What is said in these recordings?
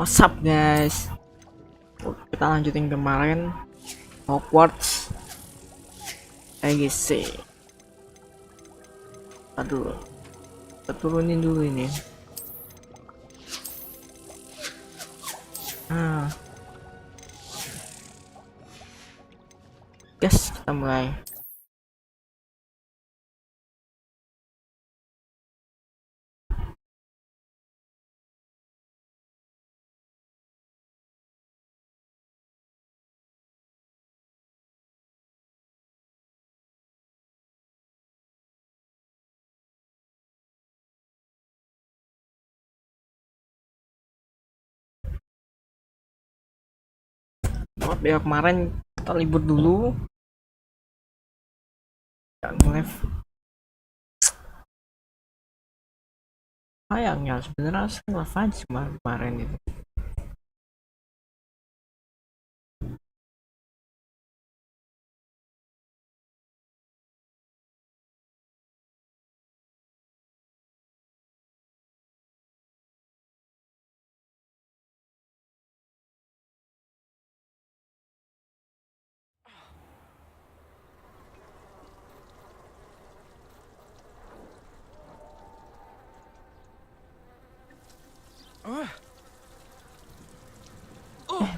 What's up guys? Kita lanjutin kemarin Hogwarts Legacy. Aduh, kita turunin dulu ini. Guys, kita mulai. Maaf ya, kemarin kita libur dulu. Gak nge-live. Sayangnya sebenarnya saya nge-live aja kemarin itu.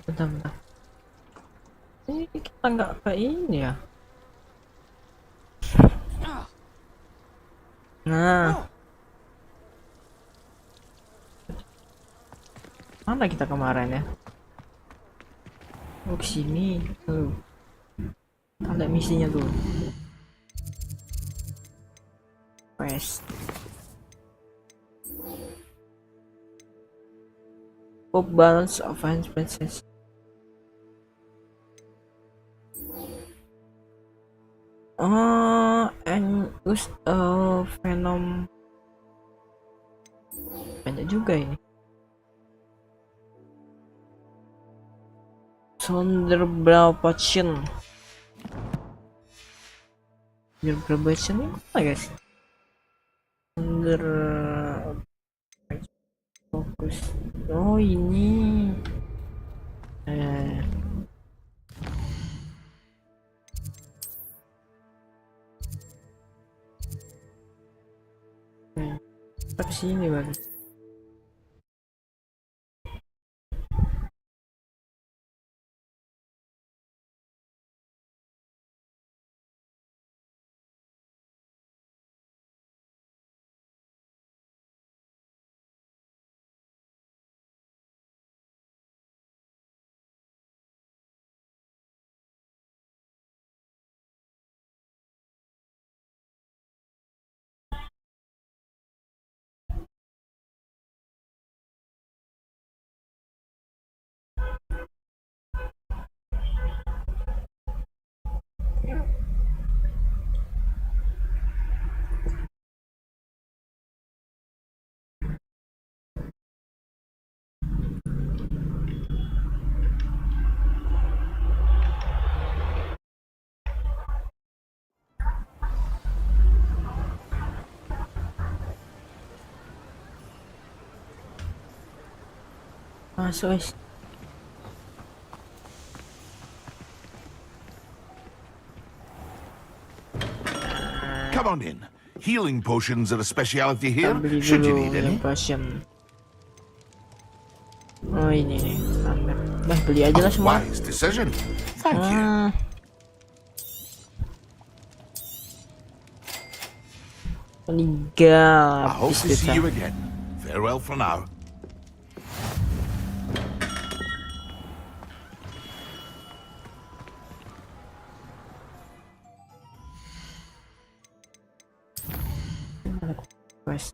Bentar. Ini kita nggak ke ini ya. Nah, mana kita kemarin ya? Oh, kesini tuh. Ada misinya tuh. Quest. Pop balance of princess. And use Venom. Banyak juga ini. Sonderblau Potion. Sonderblau Potion ini apa guys? Fokus. Oh ini. Kita kesini baru. Masuk guys. Come on in. Healing potions are a specialty here. Should you need any? Potion. Oh ini nih. Nah, beli aja lah semua. Wise decision. Thank you. Meninggal. I hope to see you again. Farewell for now.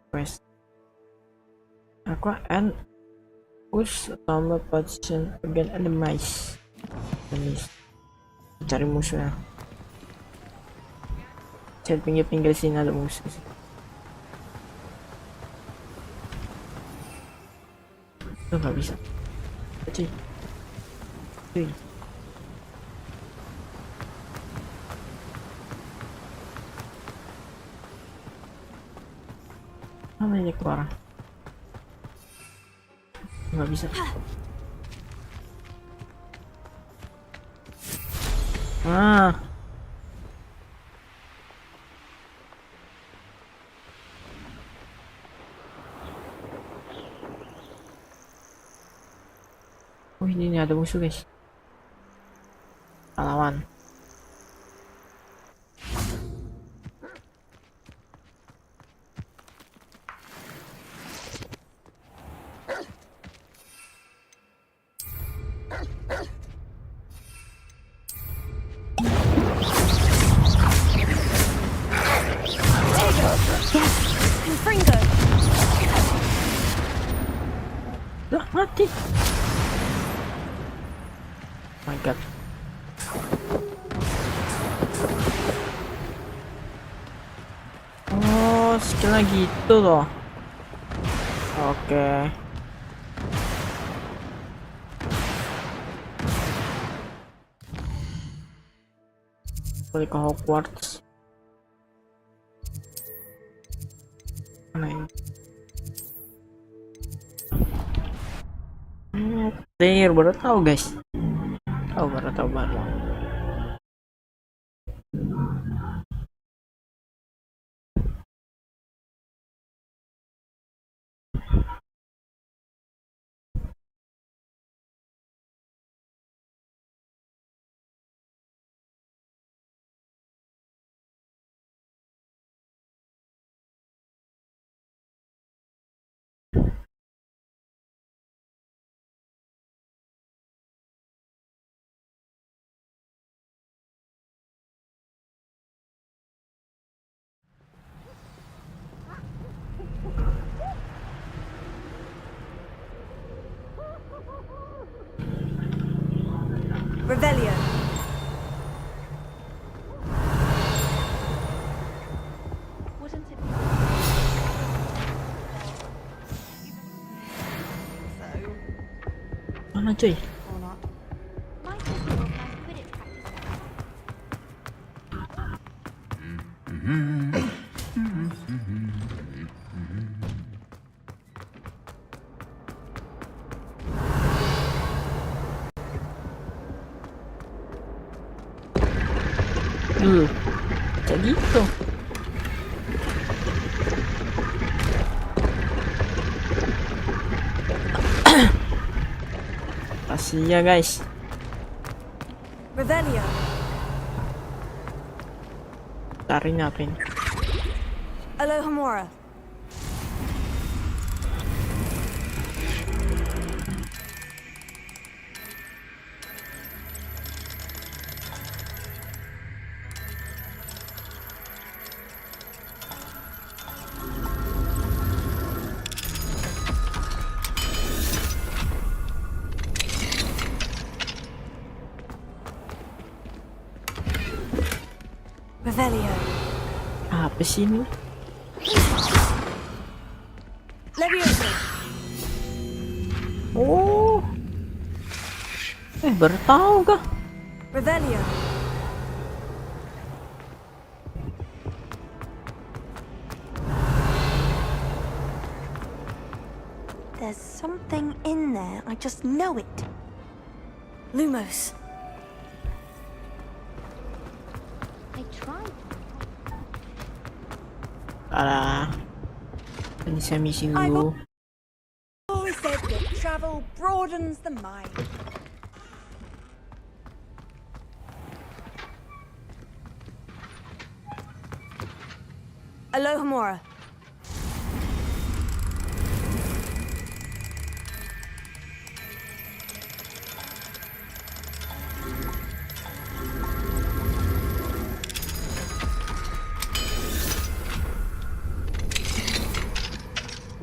Quest. Aqua and push tambah position again enemies. Cari musuhnya. Cari pinggir-pinggir sini ada musuh. Itu nggak bisa. Cuy. Mana ini keluar? nggak bisa. Ah. Oh ini ada musuh guys. Lawan. Lah mati. My god. Oh, skillnya gitu loh. Oke. Balik ke Hogwarts. Mana ini? Player baru tahu guys. Tahu baru. Revelio. Mana cuy? Kayak gitu. Kasih ya guys. Revelio. Cari ngapain? Alohomora. Revelio. Apa sih ini? Levioso. Oh. Baru tahu kah? Revelio. There's something in there. I just know it. Lumos. I tried. Alah. Ini saya missing dulu. Always said that travel broadens the mind. Alohomora.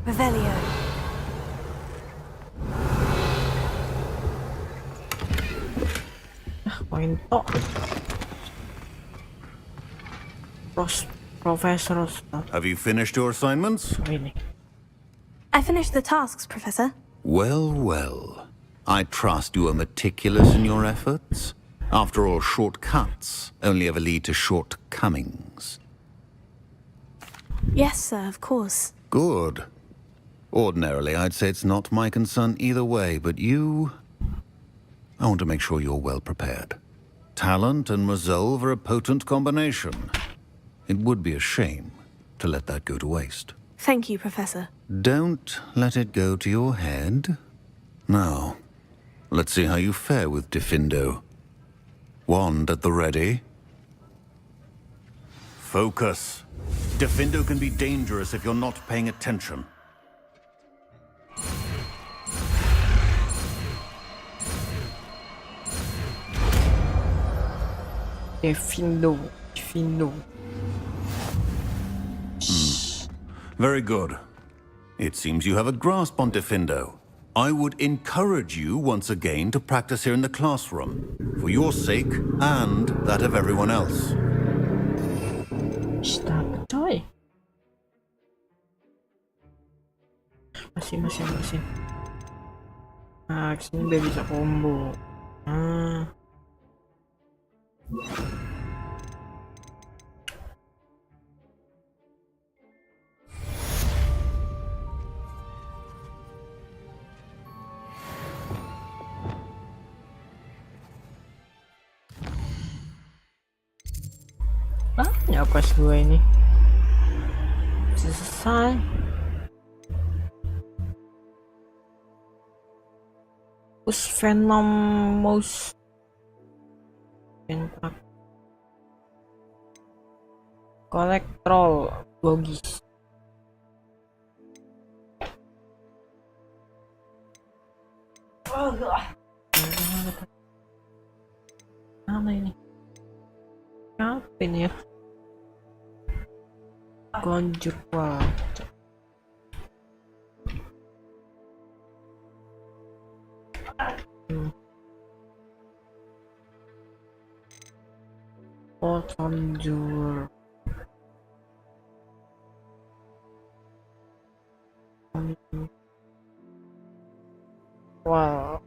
Revelio. Poin tok. Professor. Have you finished your assignments? Oh, ini. I finished the tasks, Professor. Well, well. I trust you are meticulous in your efforts. After all, shortcuts only ever lead to shortcomings. Yes, sir, of course. Good. Ordinarily, I'd say it's not my concern either way, but you... I want to make sure you're well prepared. Talent and resolve are a potent combination. It would be a shame to let that go to waste. Thank you, Professor. Don't let it go to your head. Now, let's see how you fare with Diffindo. Wand at the ready. Focus. Diffindo can be dangerous if you're not paying attention. Diffindo. Very good. It seems you have a grasp on Diffindo. I would encourage you once again to practice here in the classroom, for your sake and that of everyone else. Stop, coy. Masih. Ah, kesini biar bisa combo. Ah. Ya pas gue ini selesai. Us Venom Mouse Pentak Kolektrol Logis. Mana ini? Apa ini ya? Conjure Water. Conjure. Wow.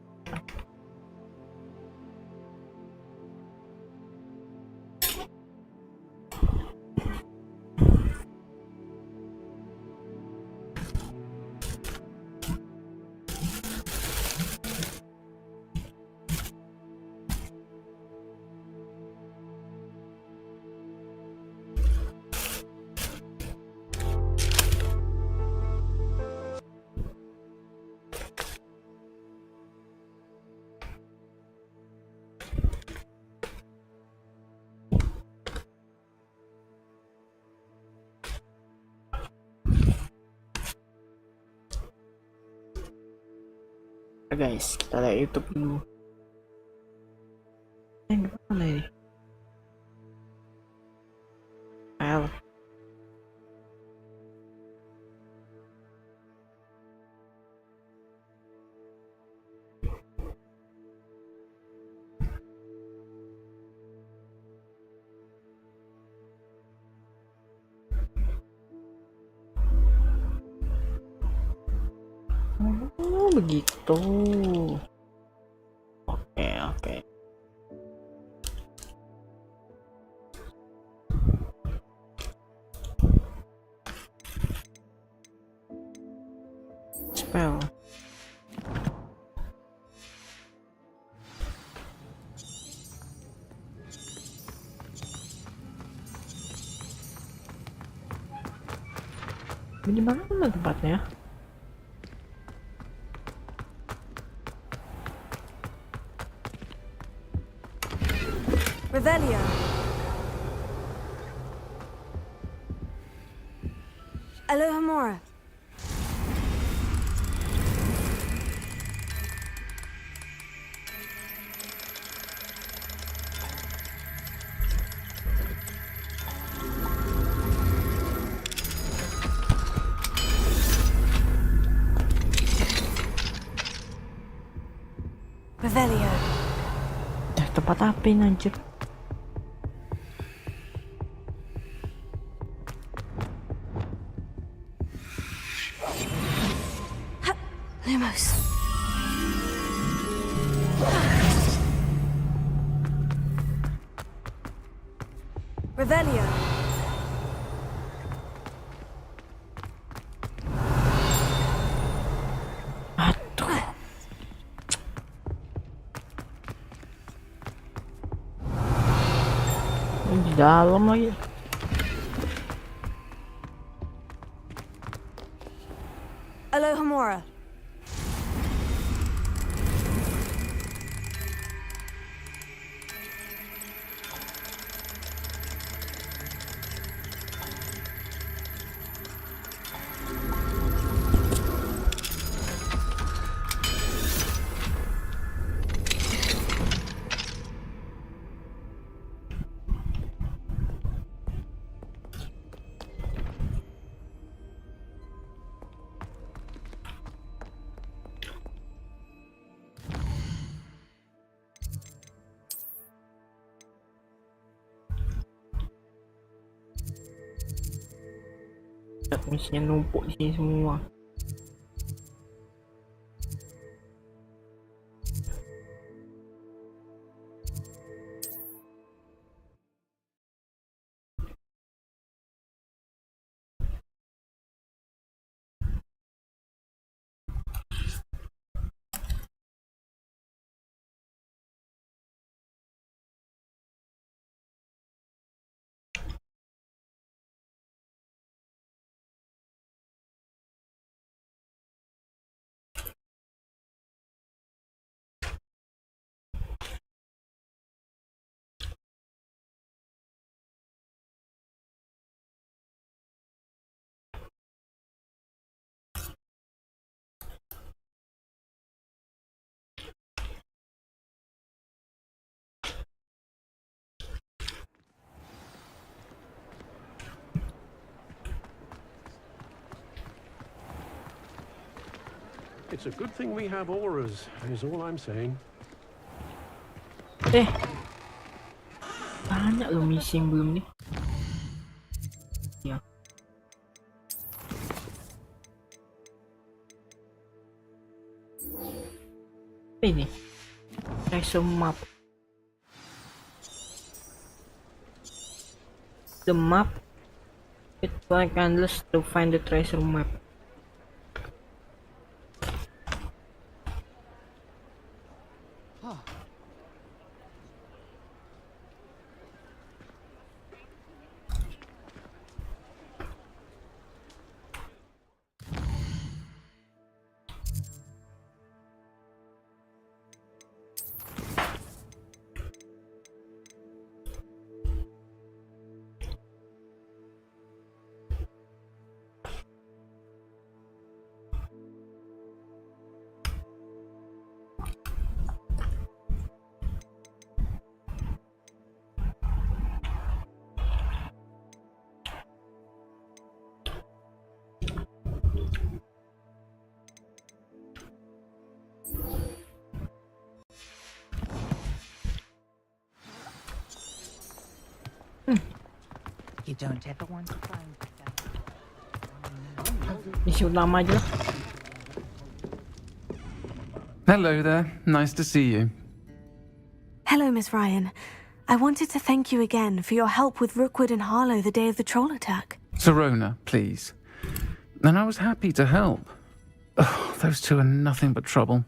Guys, kita lihat YouTube dulu. Gimana ini? L. Oh, begitu. Oke. Spell. Di mana tempatnya? Revelio. Alohomora. Revelio. Tempat apa ini anjir? Lumos. Revelio. Dalam lagi. Alohomora. Mestinya numpuk di sini semua. It's a good thing we have auras, is all I'm saying. Banyak loh misi yang belum nih. Ya. Apa ini? Treasure map. The map. It's like endless to find the treasure map. You don't ever want to find that. Misi utama aja lah. Hello there. Nice to see you. Hello, Miss Ryan. I wanted to thank you again for your help with Rookwood and Harlow the day of the troll attack. Serona, please. And I was happy to help. Oh, those two are nothing but trouble.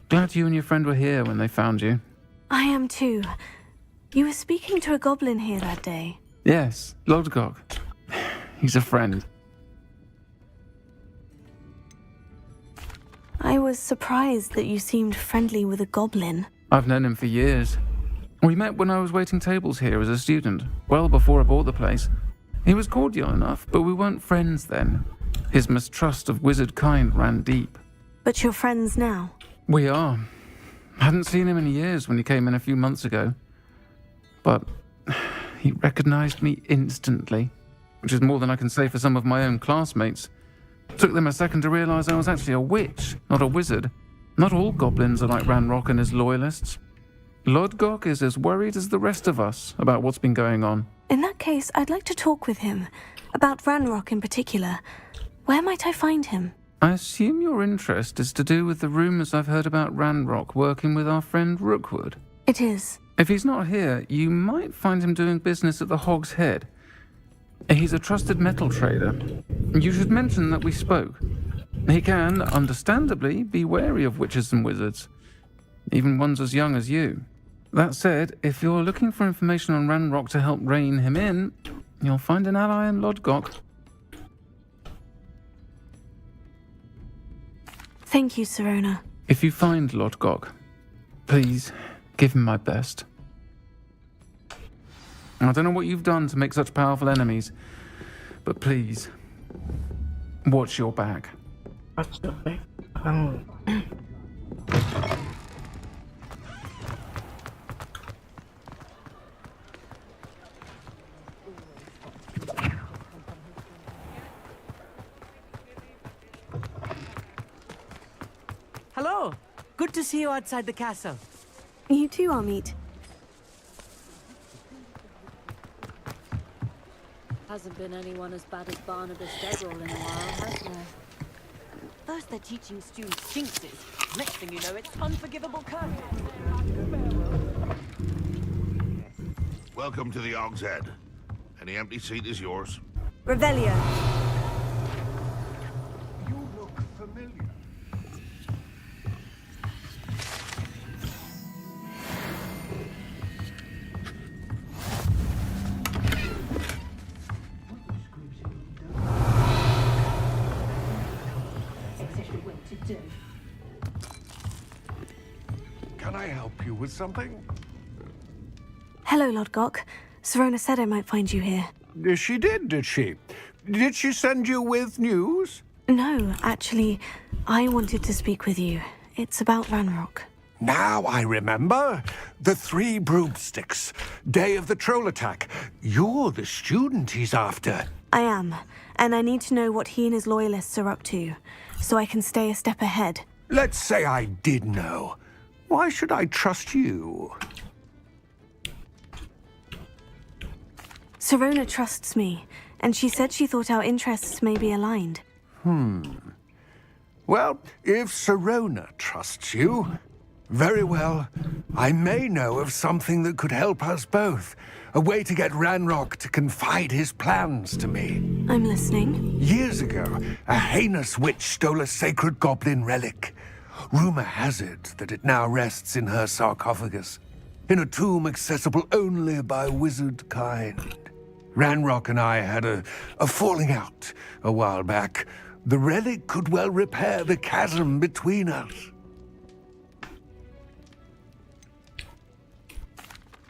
Glad you and your friend were here when they found you. I am too. You were speaking to a goblin here that day. Yes, Lodgok. He's a friend. I was surprised that you seemed friendly with a goblin. I've known him for years. We met when I was waiting tables here as a student, well before I bought the place. He was cordial enough, but we weren't friends then. His mistrust of wizard kind ran deep. But you're friends now. We are. Hadn't seen him in years when he came in a few months ago. But he recognized me instantly, which is more than I can say for some of my own classmates. Took them a second to realize I was actually a witch, not a wizard. Not all goblins are like Ranrock and his loyalists. Lodgok is as worried as the rest of us about what's been going on. In that case, I'd like to talk with him. About Ranrock in particular. Where might I find him? I assume your interest is to do with the rumors I've heard about Ranrock working with our friend Rookwood. It is. If he's not here, you might find him doing business at the Hog's Head. He's a trusted metal trader. You should mention that we spoke. He can, understandably, be wary of witches and wizards, even ones as young as you. That said, if you're looking for information on Ranrock to help rein him in, you'll find an ally in Lodgok. Thank you, Serona. If you find Lodgok, please give him my best. I don't know what you've done to make such powerful enemies, but please, watch your back. What's the back? Oh. Hello. Good to see you outside the castle. You too, Amit. Hasn't been anyone as bad as Barnabas Degrell in a while, has there? First they're teaching students jinxes. Next thing you know, it's unforgivable curses. Welcome to the Og's Head. Any empty seat is yours. Revelio. You look familiar. Can I help you with something? Hello, Lodgok. Serona said I might find you here. She did she? Did she send you with news? No, actually, I wanted to speak with you. It's about Ranrock. Now I remember. The 3 broomsticks. Day of the troll attack. You're the student he's after. I am, and I need to know what he and his loyalists are up to, so I can stay a step ahead. Let's say I did know. Why should I trust you? Serona trusts me, and she said she thought our interests may be aligned. Well, if Serona trusts you, very well. I may know of something that could help us both. A way to get Ranrock to confide his plans to me. I'm listening. Years ago, a heinous witch stole a sacred goblin relic. Rumor has it that it now rests in her sarcophagus, in a tomb accessible only by wizard kind. Ranrock and I had a falling out a while back. The relic could well repair the chasm between us.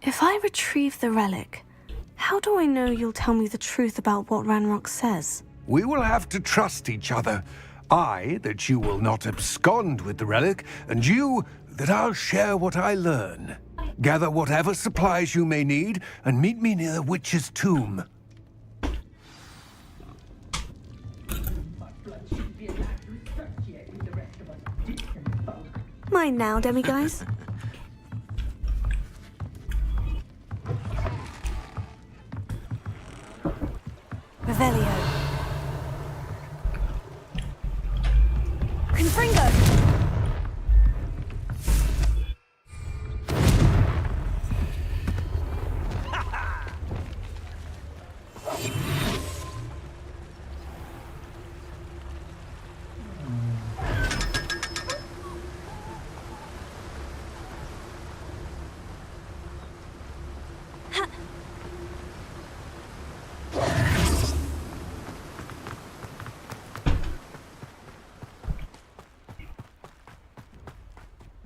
If I retrieve the relic, how do I know you'll tell me the truth about what Ranrock says? We will have to trust each other. I, that you will not abscond with the relic, and you, that I'll share what I learn. Gather whatever supplies you may need, and meet me near the witch's tomb. Mine now, demiguise. Revelio. Confringo!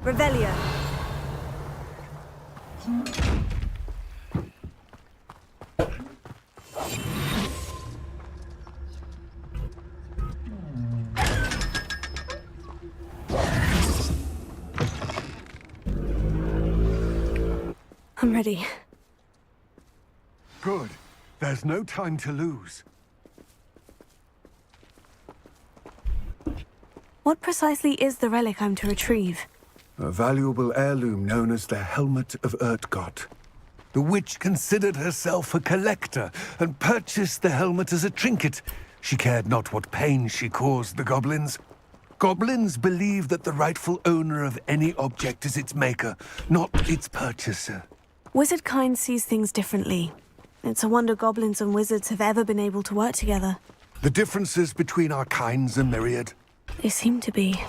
Revelio. I'm ready. Good. There's no time to lose. What precisely is the relic I'm to retrieve? A valuable heirloom known as the Helmet of Urtgott. The witch considered herself a collector and purchased the helmet as a trinket. She cared not what pain she caused the goblins. Goblins believe that the rightful owner of any object is its maker, not its purchaser. Wizard kind sees things differently. It's a wonder goblins and wizards have ever been able to work together. The differences between our kinds are myriad. They seem to be.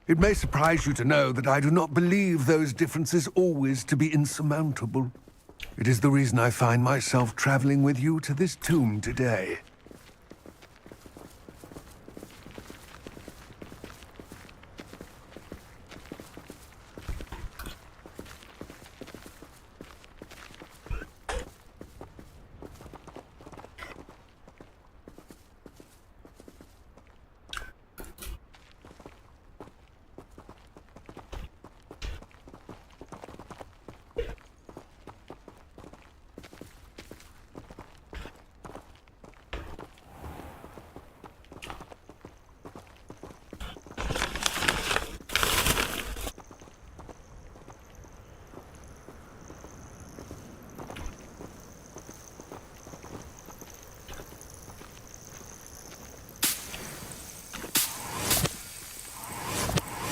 It may surprise you to know that I do not believe those differences always to be insurmountable. It is the reason I find myself traveling with you to this tomb today.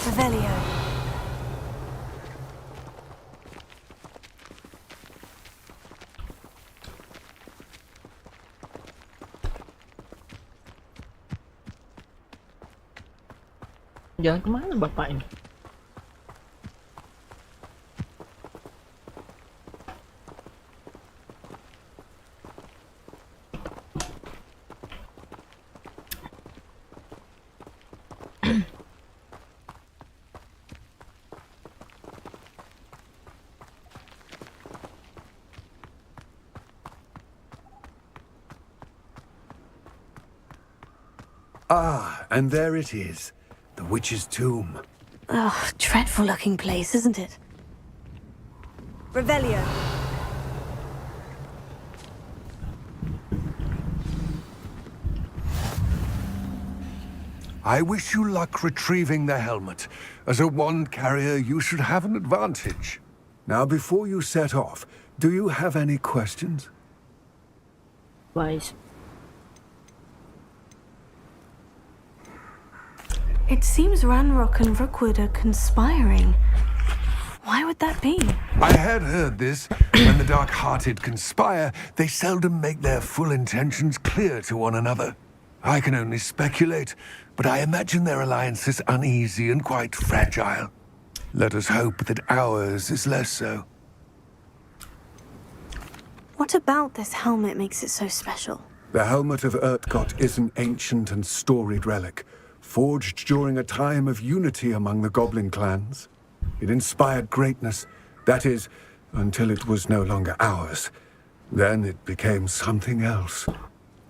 Revelio. Jalan kemana bapak ini? Ah, and there it is. The witch's tomb. Oh, dreadful looking place, isn't it? Revelio. I wish you luck retrieving the helmet. As a wand carrier, you should have an advantage. Now, before you set off, do you have any questions? Wise. It seems Ranrock and Rookwood are conspiring. Why would that be? I had heard this. When the dark-hearted conspire, they seldom make their full intentions clear to one another. I can only speculate, but I imagine their alliance is uneasy and quite fragile. Let us hope that ours is less so. What about this helmet makes it so special? The helmet of Urtkot is an ancient and storied relic, forged during a time of unity among the goblin clans. It inspired greatness, that is, until it was no longer ours. Then it became something else.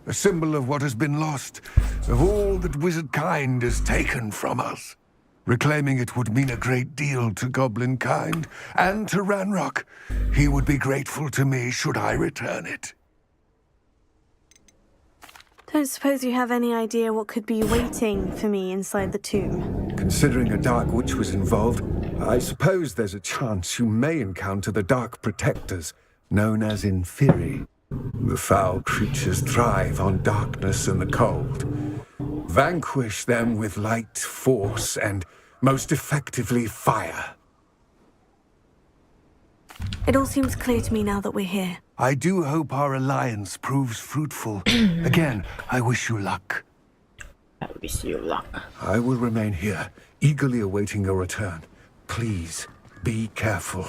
A symbol of what has been lost, of all that wizard kind has taken from us. Reclaiming it would mean a great deal to goblin kind, and to Ranrock. He would be grateful to me should I return it. Don't suppose you have any idea what could be waiting for me inside the tomb? Considering a dark witch was involved, I suppose there's a chance you may encounter the dark protectors, known as Inferi. The foul creatures thrive on darkness and the cold. Vanquish them with light, force, and, most effectively, fire. It all seems clear to me now that we're here. I do hope our alliance proves fruitful. Again, I wish you luck. I wish you luck. I will remain here, eagerly awaiting your return. Please, be careful.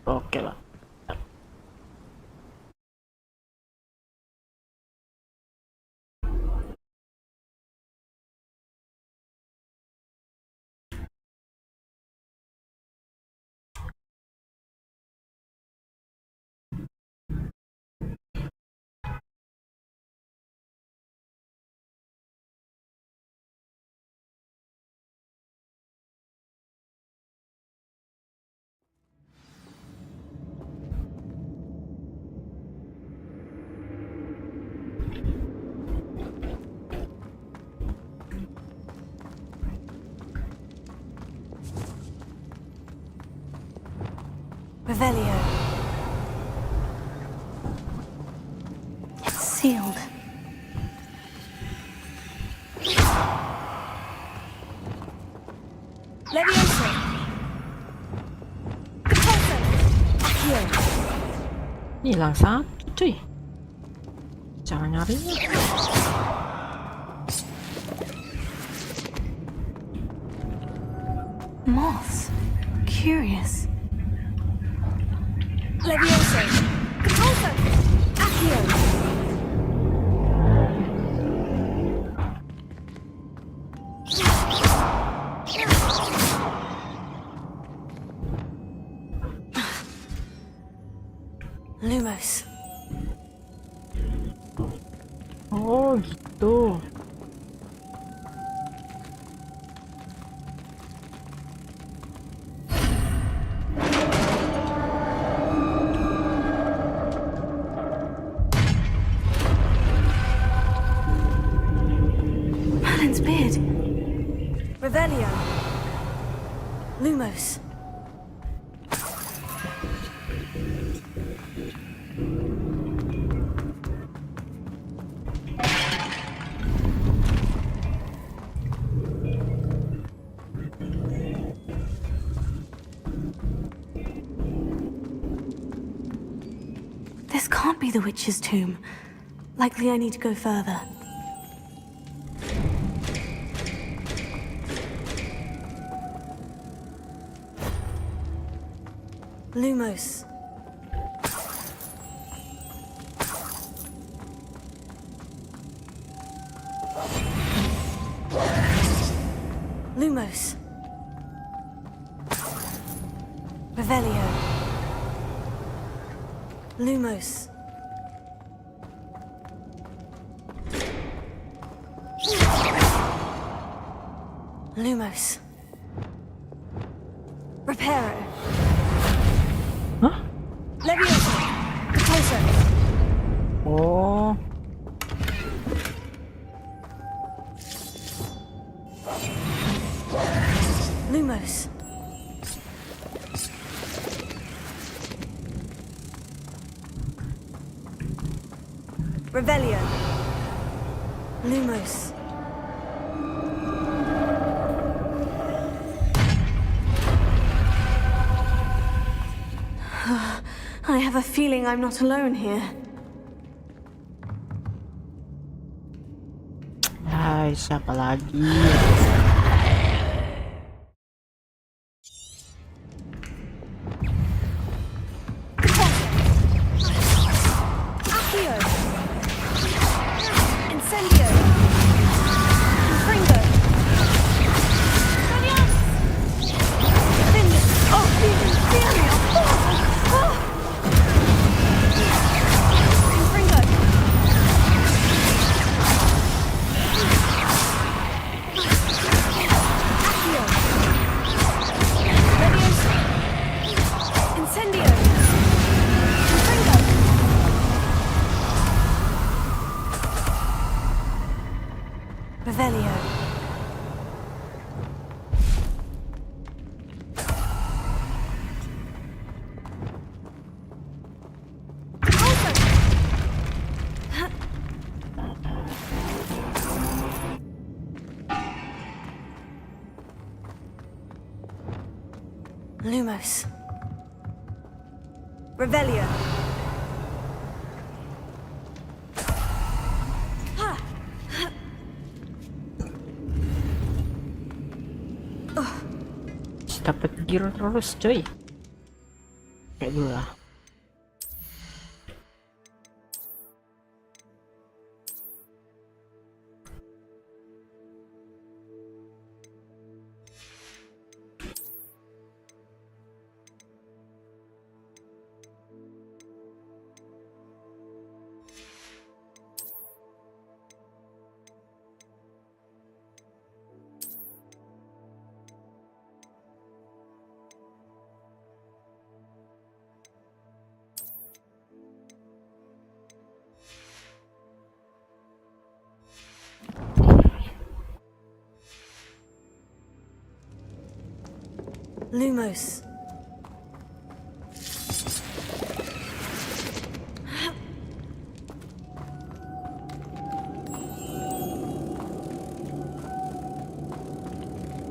Oke lah. Revelio. It's sealed. Levioso. Accio. Hilang satu cuy. Jangan nyari. Moths. Curious. Levioso! Capulso! Accio! Lumos. Oh, gitu. Merlin's beard. Revelio. Lumos. This can't be the witch's tomb. Likely I need to go further. Lumos. Lumos. Revelio. Lumos. Lumos. Reparo. Hah? Levioso. Capulso. Oh. Lumos. Revelio. Lumos. I have a feeling I'm not alone here. Ay, siapa lagi? Accio! Incendio! Confringo! Levioso! Vindic! Oh, Inferio! Oh! Confringo! Accio! Levioso! Incendio! Confringo! Revelio. Lumos. Revelio. Dapat gear terus, coy. Kayak dulu lah. Lumos.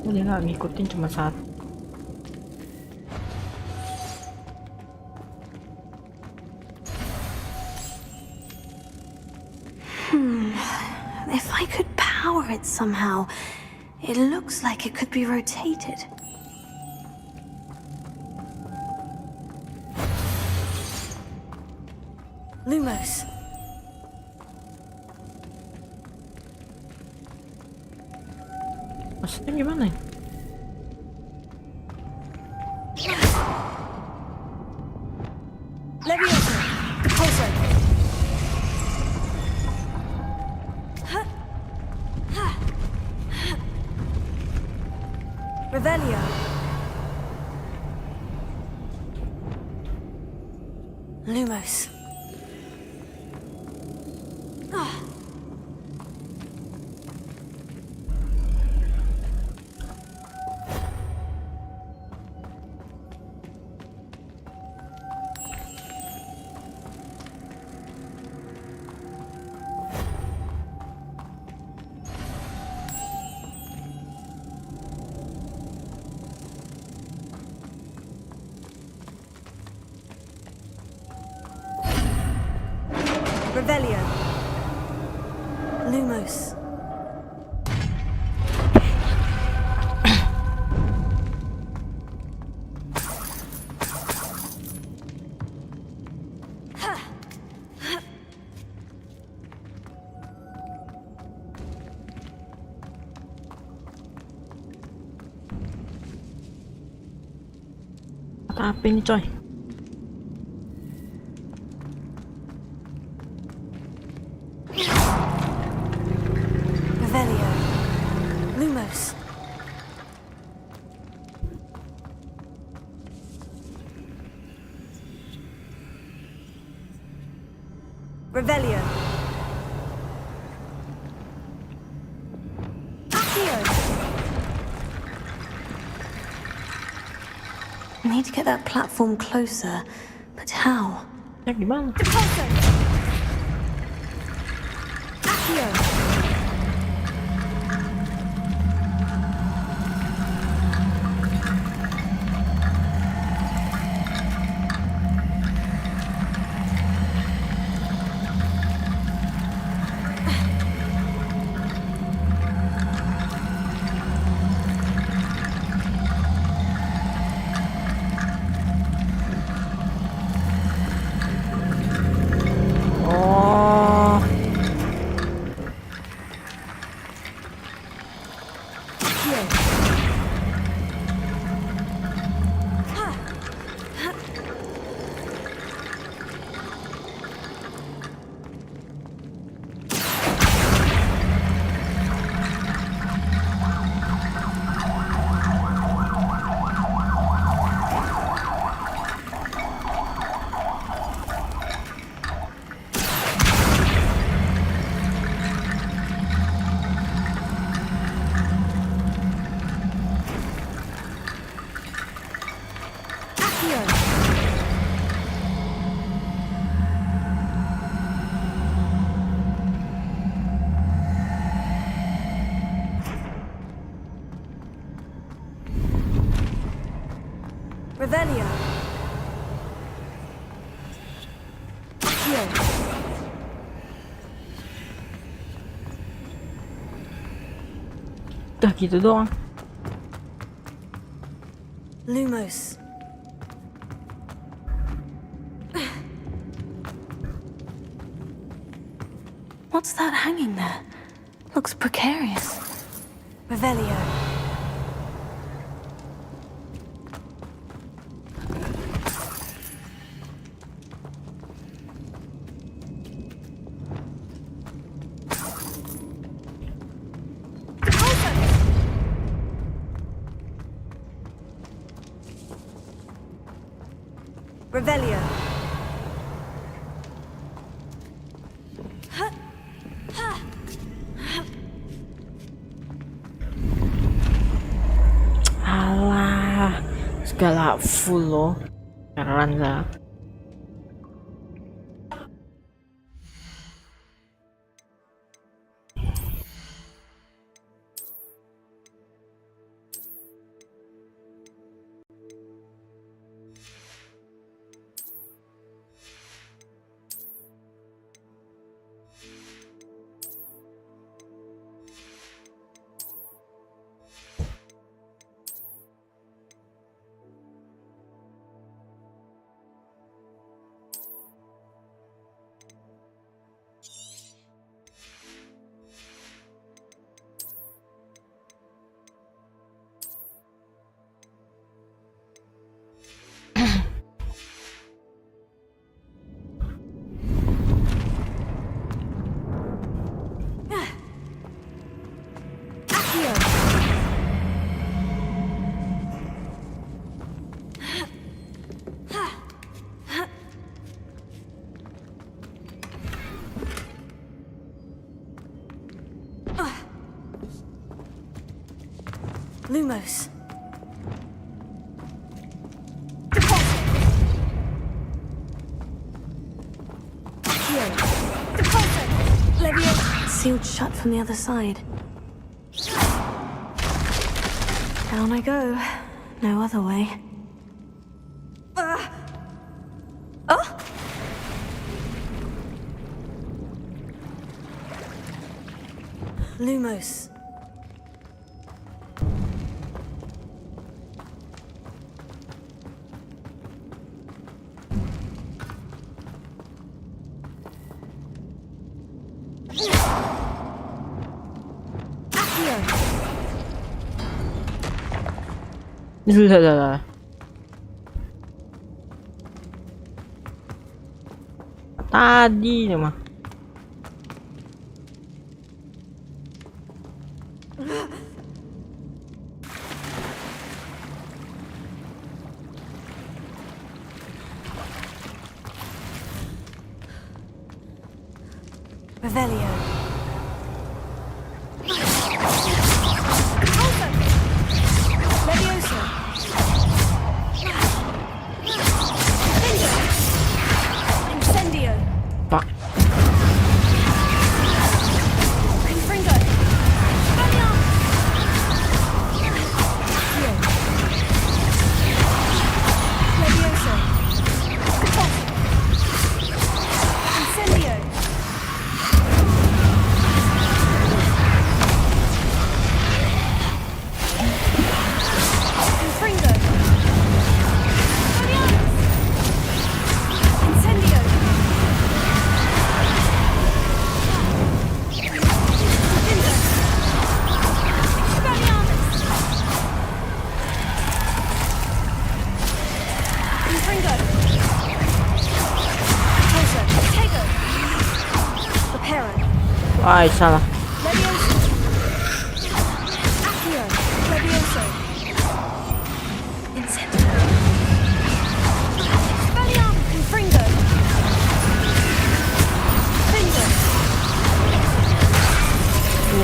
Dia nggak ngikutin, cuma satu. If I could power it somehow, it looks like it could be rotated. Lumos. Maksudnya gimana ya? Leviosa. Pulso. Revelio. Lumos. Revelio. Lumos. Apa ini coy? Revelio. Lumos. Revelio. Accio. I need to get that platform closer, but how? Ya gimana? Pulso. Accio. Oh, Revelio. Accio. udah gitu doang. Lumos. What's that hanging there? Looks precarious. Revelio. Revelio. Alah, segala full loh. Keren lah. Lumos. Sealed shut from the other side. Down I go. No other way. Lumos. Lah. Tadi nih mah. Revelio. Levioso. Incendio. Pak. Confringo. Levioso. Incendio. Confringo. Incendio. Confringo. Tosa. Tego. Reparo. Ay, salah. Levioso. Accio. Levioso. Incendio. Spelliarmus. Confringo. Finger.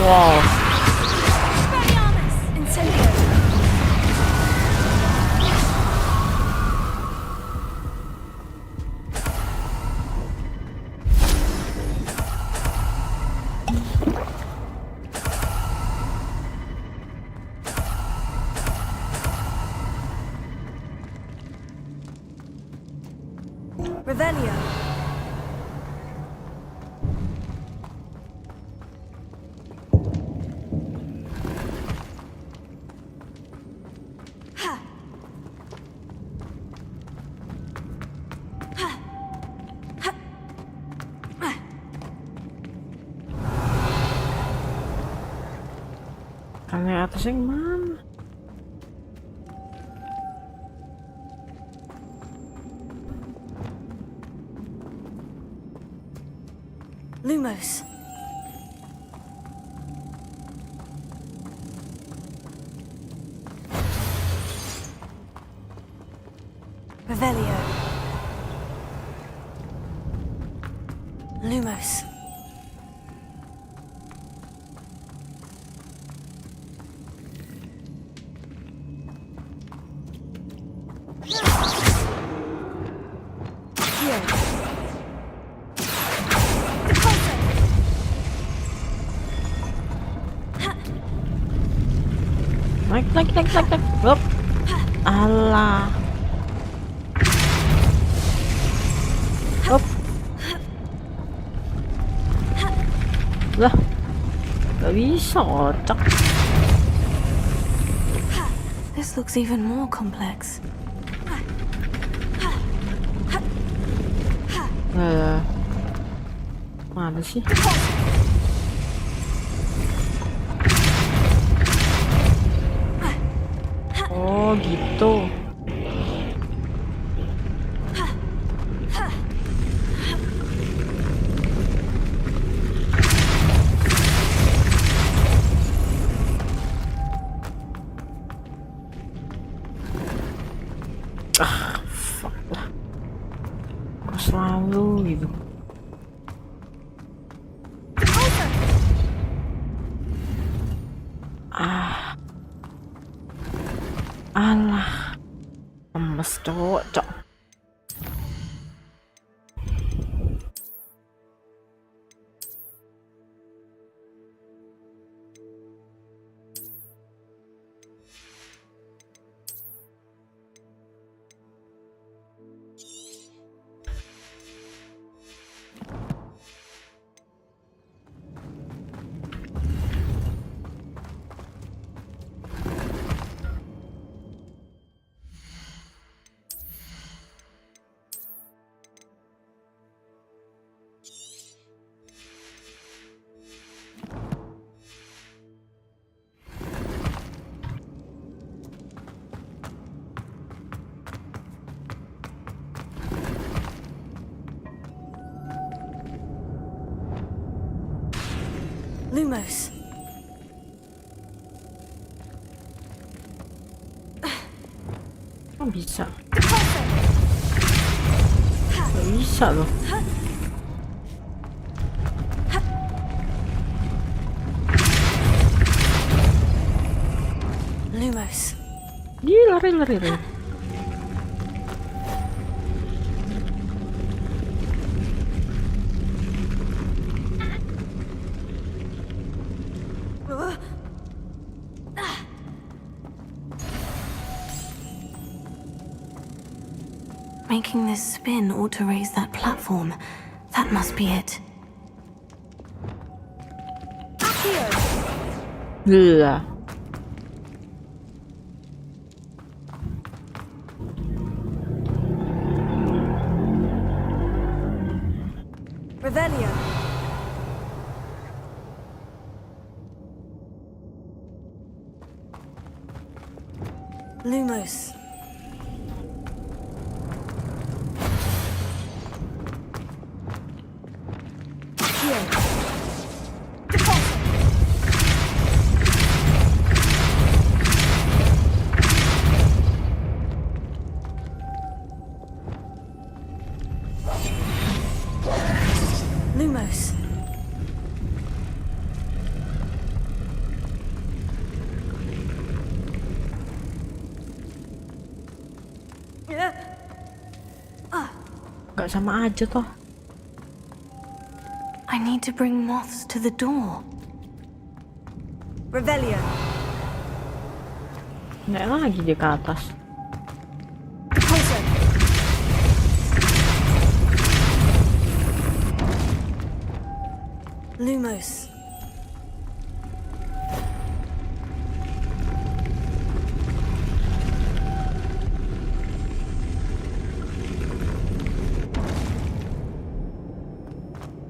Wow. Spelliarmus. Incendio. Revelio. Ha. Ha. Ha. Ah. Kan yang atas yang mana? Lumos. Revelio. Lumos. Here. Naik. Hop. Alah. Hop. Lah. Gak bisa kocak. This looks even more complex. Mana sih? Oh gitu. Fuck lah. Kok selalu gitu. Cocok. Lumos. Oh, bisa. Nggak bisa loh. Lumos. Ih, lari. Making this spin ought to raise that platform. That must be it. Lah. Revelio. Lumos. Lumos. Gak sama aja toh. I need to bring moths to the door. Revelio. Naik lagi dia ke atas. Lumos.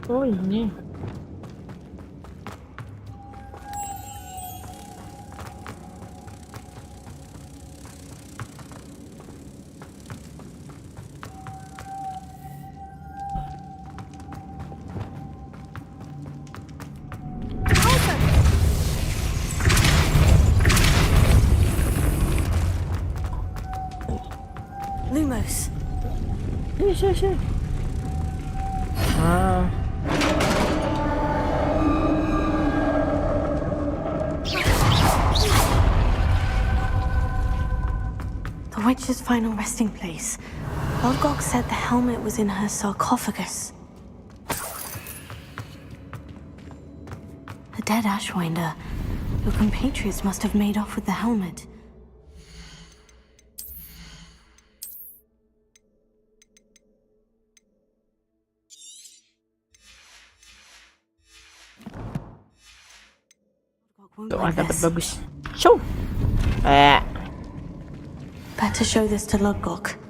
Oh, ini. Lumos. Sini. Ah. The witch's final resting place. Lodgok said the helmet was in her sarcophagus. The dead Ashwinder. Your compatriots must have made off with the helmet. Tuh, dapat bagus. Show. Better show this to Lodgok.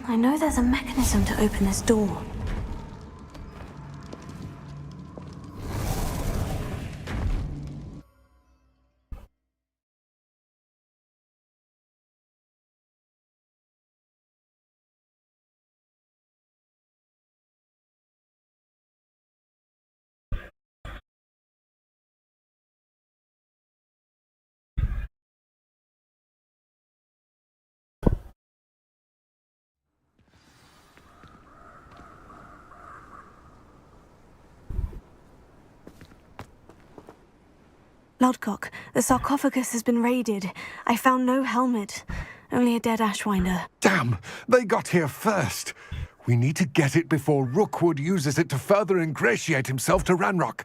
I know there's a mechanism to open this door. Lodcock, the sarcophagus has been raided. I found no helmet, only a dead ashwinder. Damn! They got here first. We need to get it before Rookwood uses it to further ingratiate himself to Ranrock.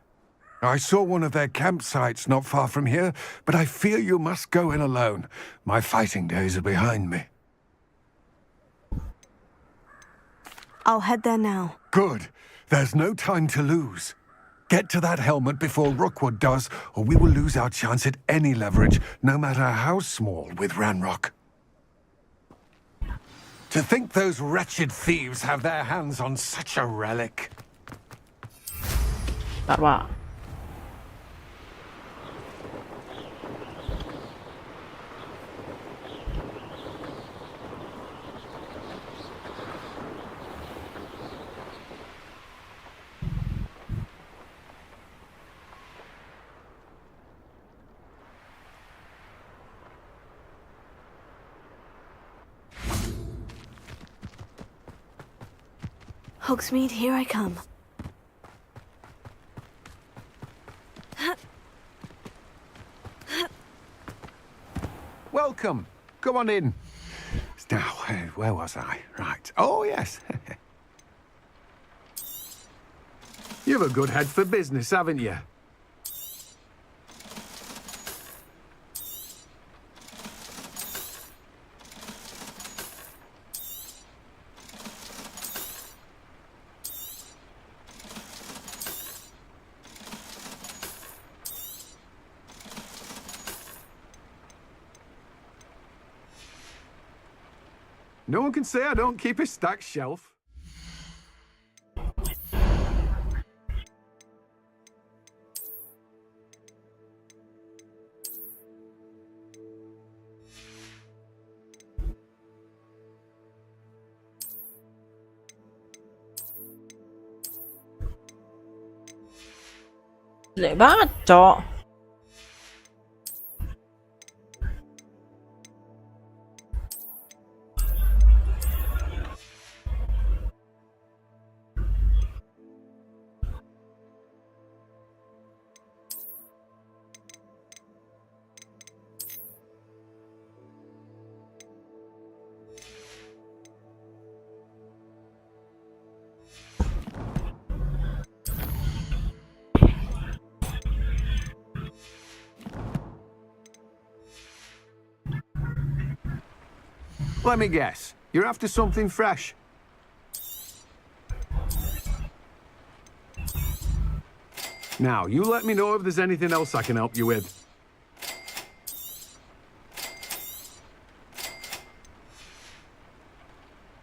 I saw one of their campsites not far from here, but I fear you must go in alone. My fighting days are behind me. I'll head there now. Good. There's no time to lose. Get to that helmet before Rookwood does, or we will lose our chance at any leverage, no matter how small, with Ranrock. To think those wretched thieves have their hands on such a relic. Tak, Pak. Hogsmeade, here I come. Welcome. Come on in. Now, where was I? Right. Oh, yes. You've a good head for business, haven't you? No one can say I don't keep a stacked shelf. Jelek banget, Cok. Let me guess. You're after something fresh. Now, you let me know if there's anything else I can help you with.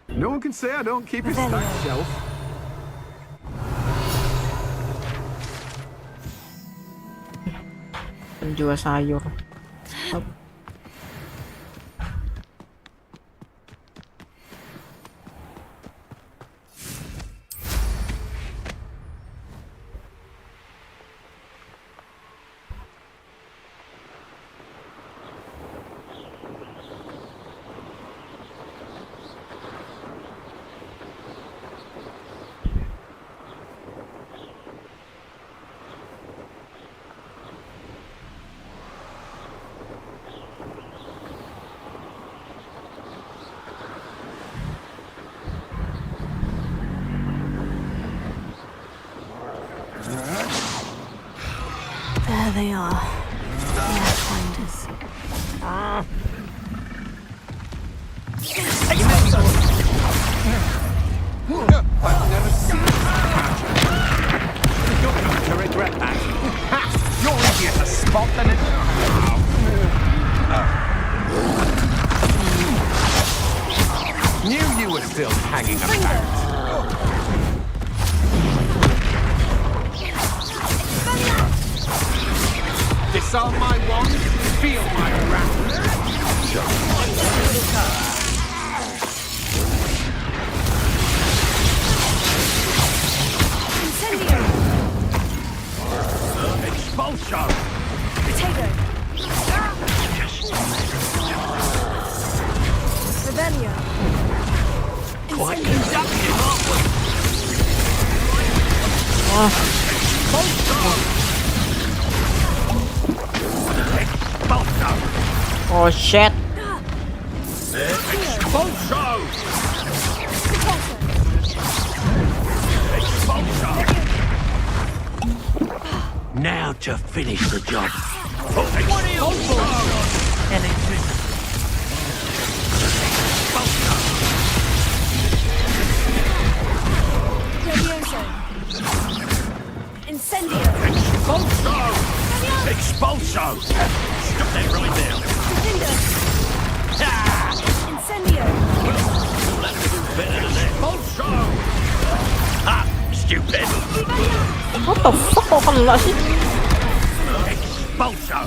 No one can say I don't keep a stacked shelf. Penjual sayur. There they are. The Ashwinders. I've never seen You're going to regret that. You're easier to spot than it. Knew you were still hanging about. Disarm my wand, feel my wrath. Incendio! Expulsion! Potato! Rebellion! Quite Incendio! Oh shit. Now to finish the job. Incendio! Expulso! Stop that right now. Incendio! You'll have to do better than that. Expulso! Ha! Stupid! What the fuck? Kok kena sih? Expulso!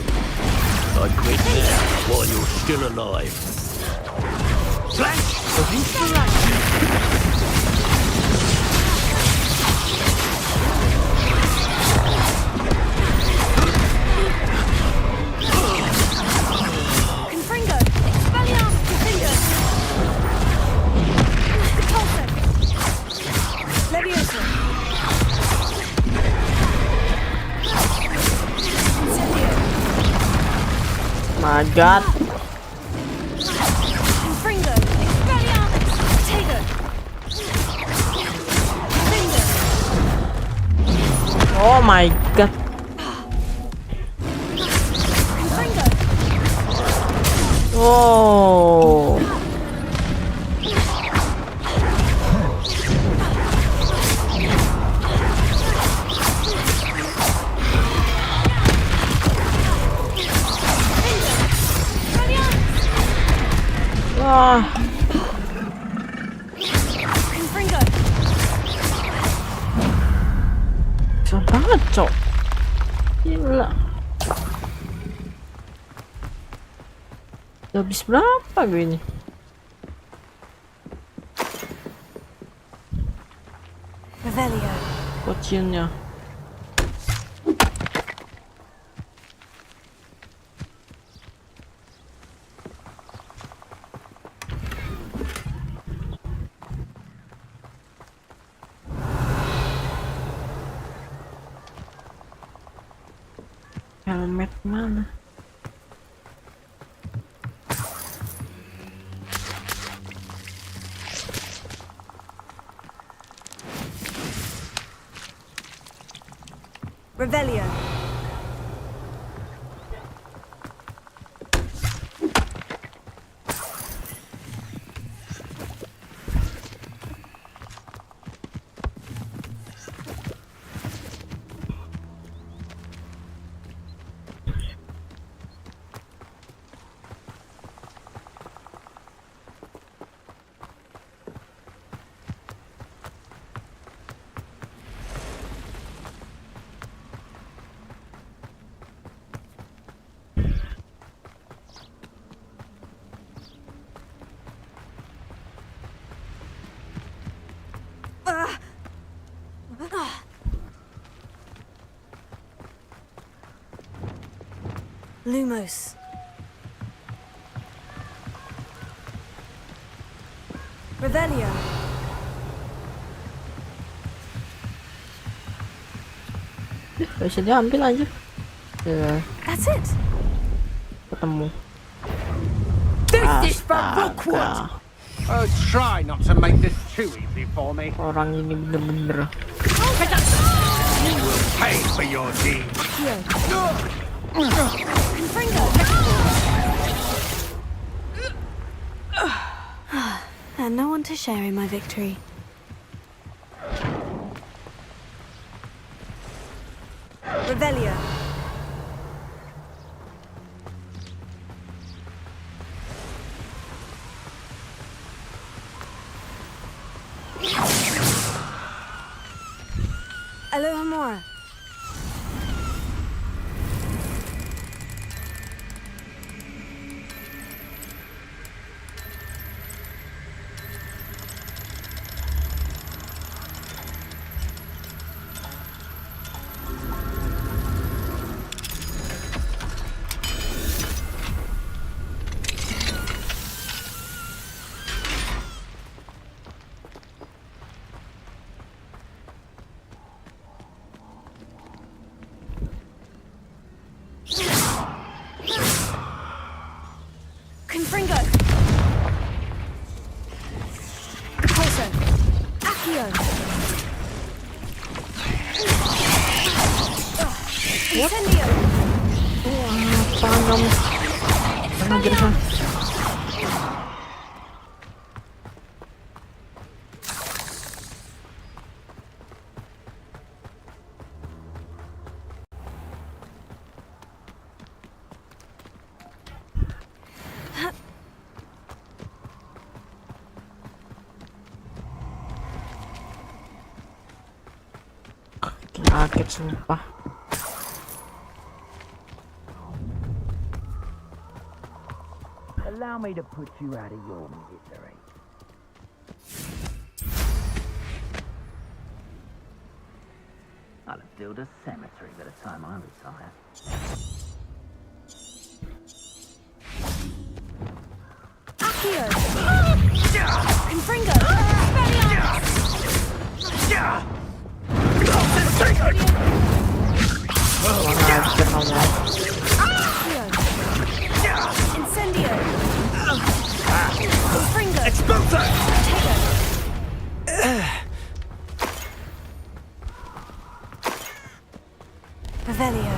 I quit now while you're still alive. Flash! Confringo! Expelliarmus! Confringo! Repulso! Levioso! Incendio! My god. Confringo! Expelliarmus! Tego! Confringo! Oh my god. Confringo! Oh. Ah. Confringo! Susah banget, cok. Gila. Udah habis berapa gue ini? Revelio. Kocilnya. Helmet mana? Revelio! Lumos. Revelio! Gak bisa diambil aja. Ya, That's it. ketemu. This is for Astaga. Oh, try not to make this too easy for me. Orang ini bener-bener. You will pay for your deeds. Confringo! And no one to share in my victory. Revelio! Alohomora! Incendio! Apaan kamu? Anjir sah. Kaget sumpah. Allow me to put you out of your misery. I'll have built a cemetery by the time I retire. Accio! Confringo! Incendio! Confringo! Expulso! Revelio.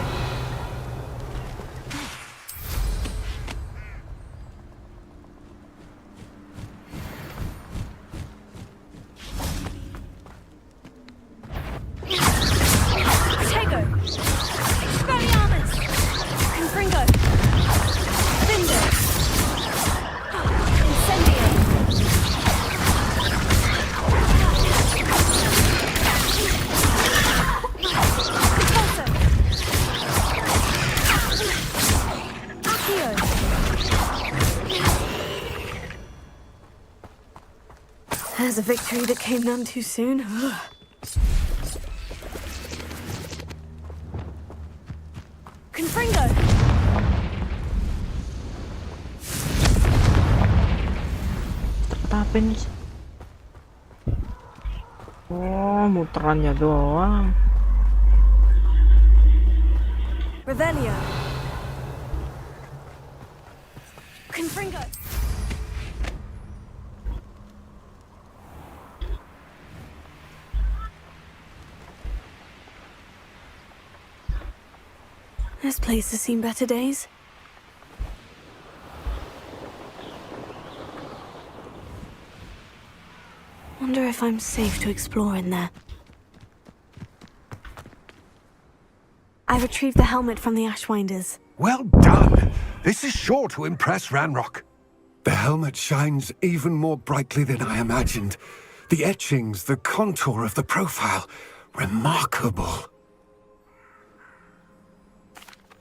Tego. Expelliarmus. Confringo. Vindo. Incendio. Repulso. Accio. There's a victory that came none too soon. Confringo! Apa ini? Oh, muterannya doang. Revelio. Confringo. This place has seen better days. Wonder if I'm safe to explore in there. I retrieved the helmet from the Ashwinders. Well done! This is sure to impress Ranrock. The helmet shines even more brightly than I imagined. The etchings, the contour of the profile. Remarkable.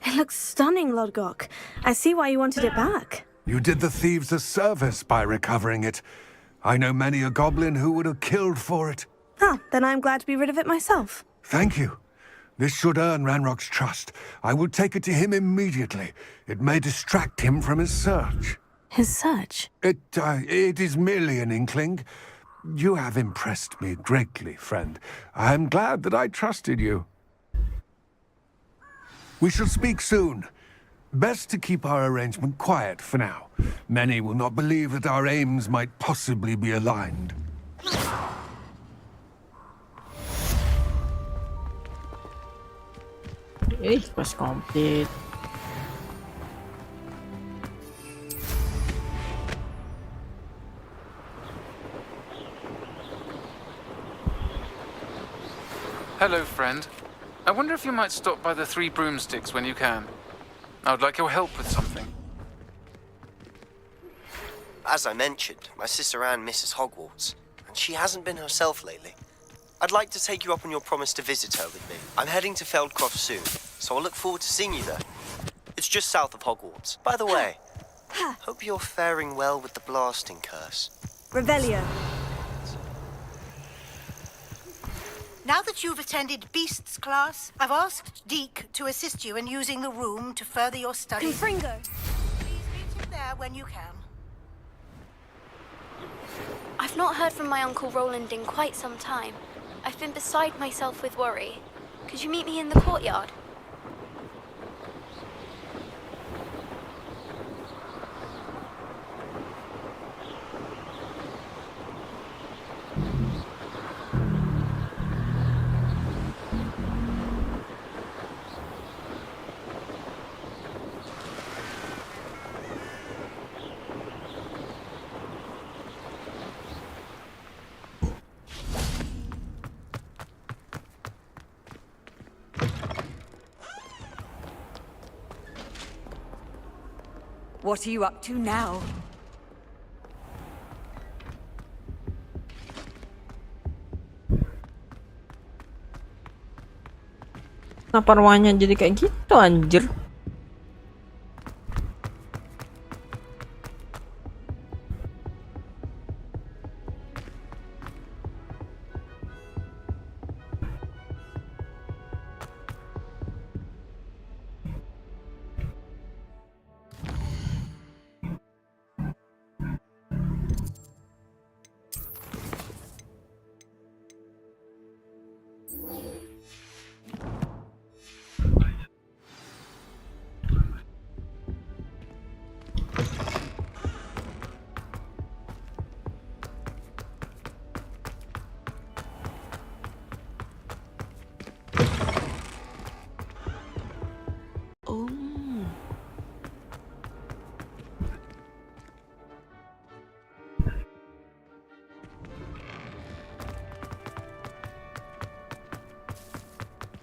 It looks stunning, Lodgok. I see why you wanted it back. You did the thieves a service by recovering it. I know many a goblin who would have killed for it. Ah, then I'm glad to be rid of it myself. Thank you. This should earn Ranrock's trust. I will take it to him immediately. It may distract him from his search. His search? It is merely an inkling. You have impressed me greatly, friend. I am glad that I trusted you. We shall speak soon. Best to keep our arrangement quiet for now. Many will not believe that our aims might possibly be aligned. It was complete. Hello, friend. I wonder if you might stop by the Three Broomsticks when you can. I would like your help with something. As I mentioned, my sister Anne misses Hogwarts, and she hasn't been herself lately. I'd like to take you up on your promise to visit her with me. I'm heading to Feldcroft soon, so I'll look forward to seeing you there. It's just south of Hogwarts. By the way, hope you're faring well with the blasting curse. Revelio. Now that you've attended Beasts class, I've asked Deke to assist you in using the room to further your studies. Confringo. Please meet him there when you can. I've not heard from my Uncle Roland in quite some time. I've been beside myself with worry. Could you meet me in the courtyard? What are you up to now? Kenapa ruangannya jadi kayak gitu anjir?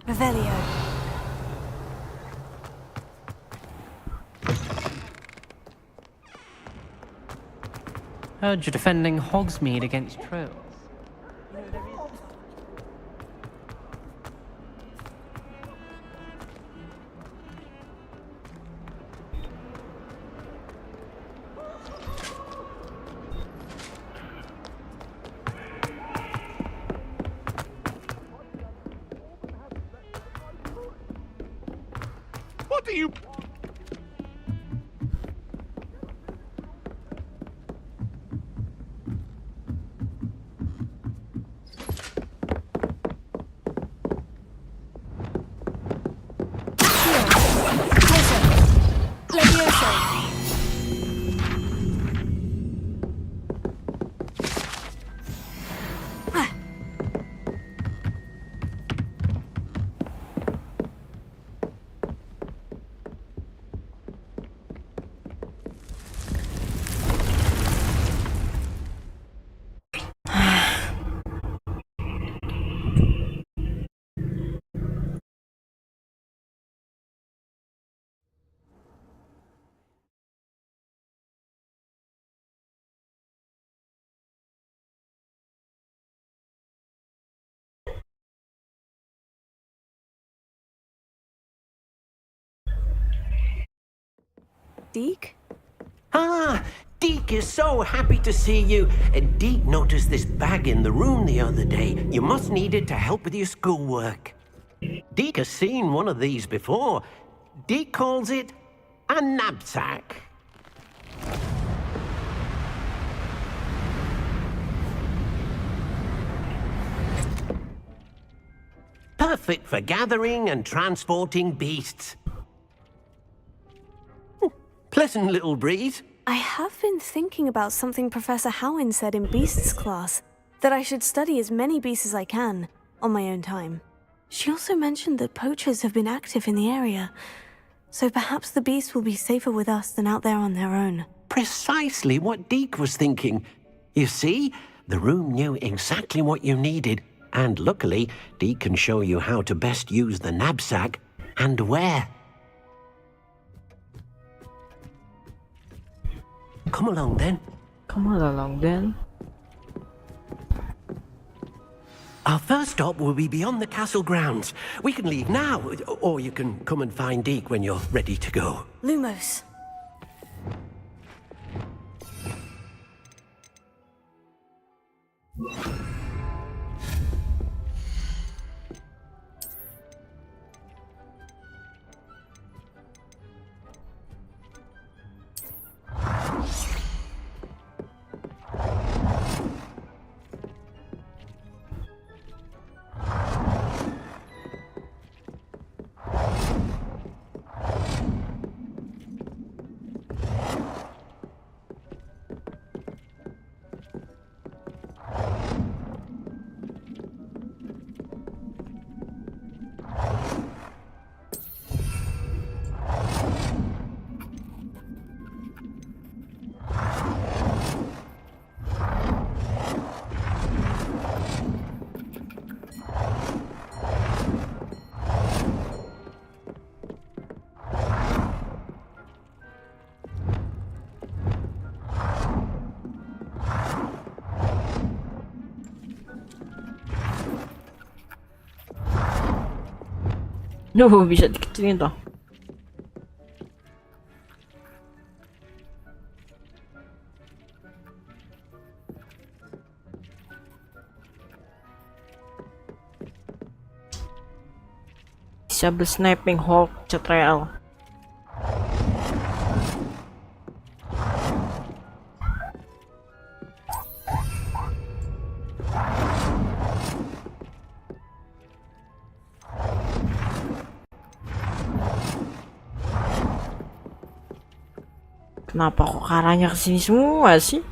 Revelio. Heard you're defending Hogsmeade against trolls. What do you... Deke? Ah, Deke is so happy to see you. Deke noticed this bag in the room the other day. You must need it to help with your schoolwork. Deke has seen one of these before. Deke calls it a knapsack. Perfect for gathering and transporting beasts. Pleasant little breeze. I have been thinking about something Professor Howin said in Beasts class, that I should study as many beasts as I can, on my own time. She also mentioned that poachers have been active in the area, so perhaps the beasts will be safer with us than out there on their own. Precisely what Deke was thinking. You see, the room knew exactly what you needed, and luckily, Deke can show you how to best use the knapsack and where. Come along then. Come on along then. Our first stop will be beyond the castle grounds. We can leave now, or you can come and find Deke when you're ready to go. Lumos. Duh, bisa dikecilin toh. Disable sniping Hulk Cetrial. Kenapa kok arahnya kesini semua sih?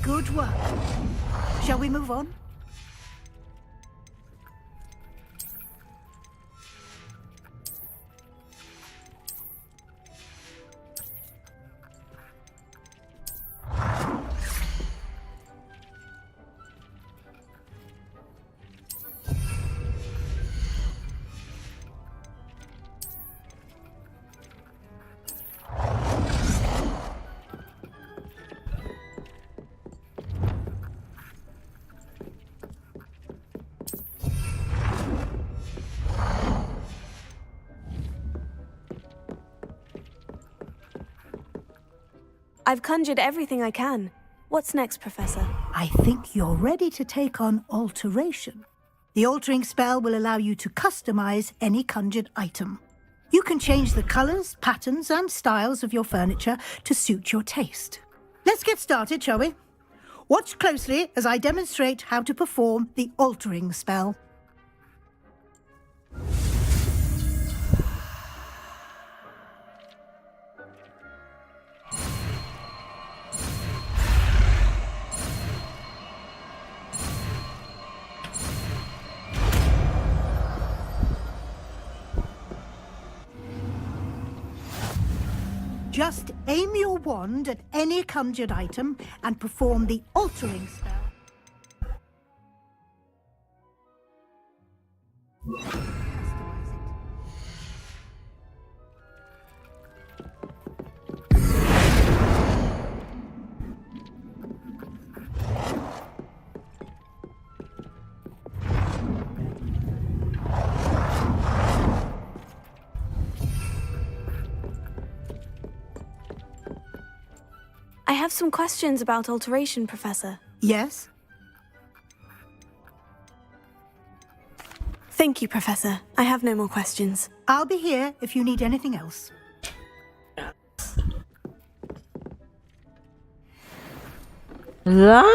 Good work. Shall we move on? I've conjured everything I can. What's next, Professor? I think you're ready to take on alteration. The altering spell will allow you to customize any conjured item. You can change the colors, patterns, and styles of your furniture to suit your taste. Let's get started, shall we? Watch closely as I demonstrate how to perform the altering spell. Just aim your wand at any conjured item and perform the altering spell. I have some questions about alteration, Professor. Yes? Thank you, Professor. I have no more questions. I'll be here if you need anything else. Lah?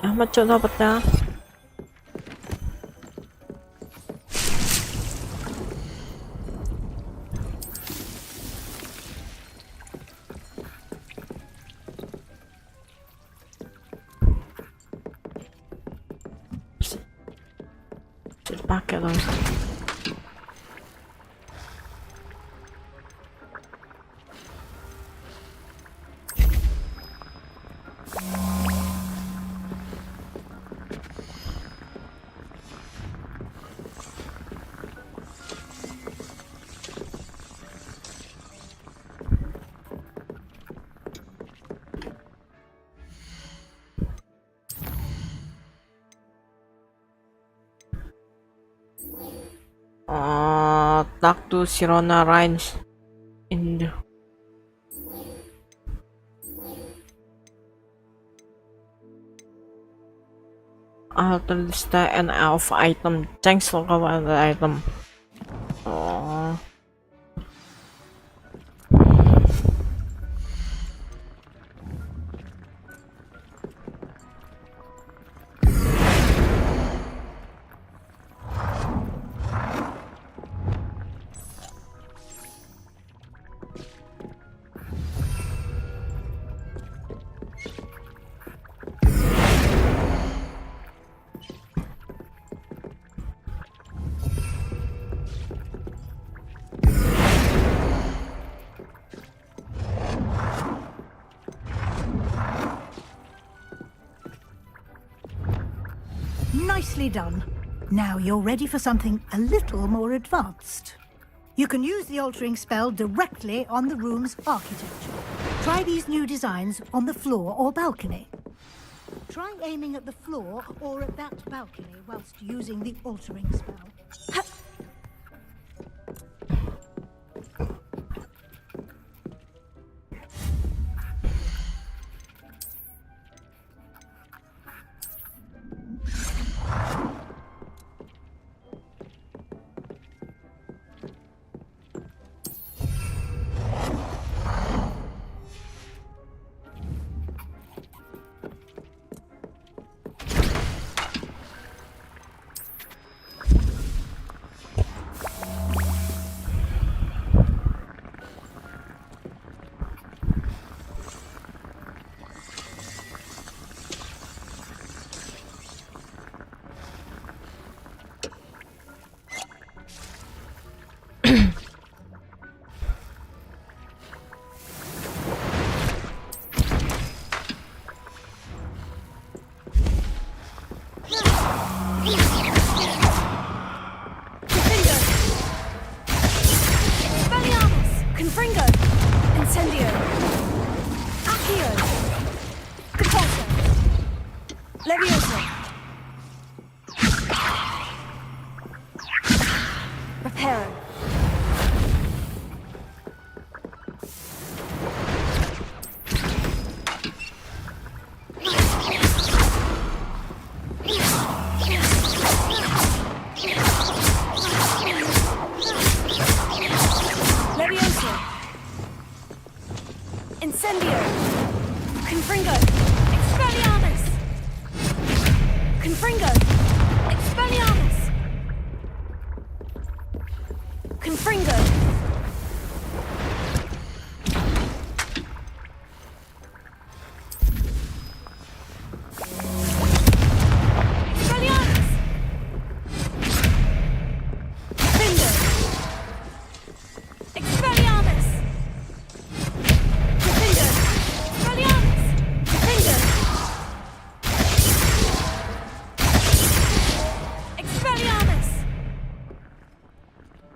Ahmad cok dapatnya. Pakai dong. Talk to Sirona Rhines in the alter lista and of item. Thanks for the item. Oh. Nicely done. Now you're ready for something a little more advanced. You can use the altering spell directly on the room's architecture. Try these new designs on the floor or balcony. Try aiming at the floor or at that balcony whilst using the altering spell.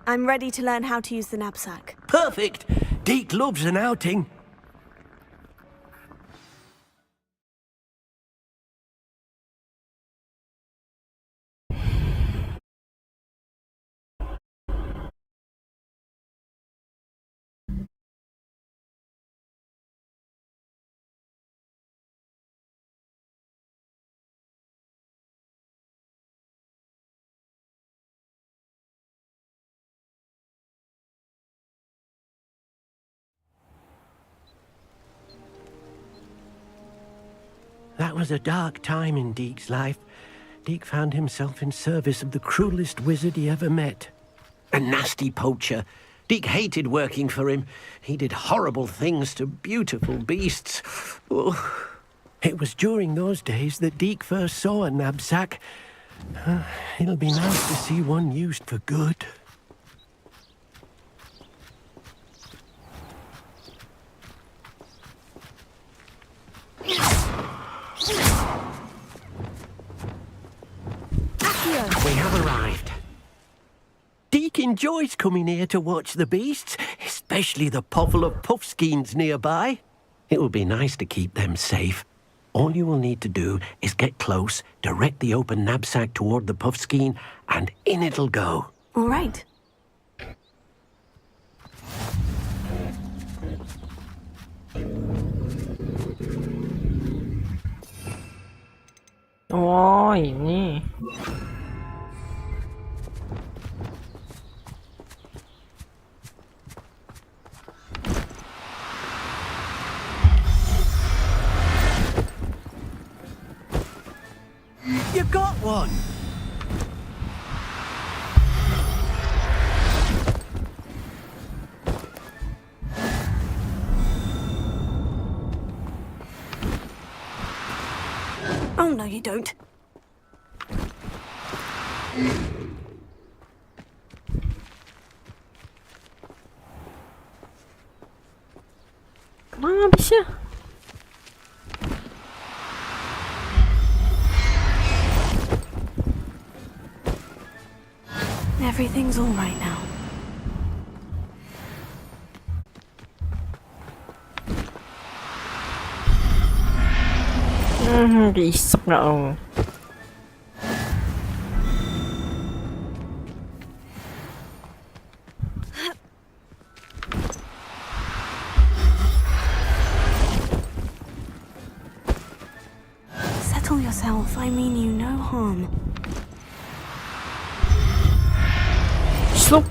I'm ready to learn how to use the knapsack. Perfect. Deke loves an outing. That was a dark time in Deke's life. Deke found himself in service of the cruelest wizard he ever met. A nasty poacher. Deke hated working for him. He did horrible things to beautiful beasts. Oh. It was during those days that Deke first saw a knapsack. It'll be nice to see one used for good. We have arrived. Deke enjoys coming here to watch the beasts, especially the povel of puffskeins nearby. It will be nice to keep them safe. All you will need to do is get close, direct the open knapsack toward the puffskein, and in it'll go. All right. Oh, ini. You got one! Oh, no, you don't. Kenapa bisa? Everything's all right now. Diisep nggak lo? Settle yourself. I mean you no harm. Slup.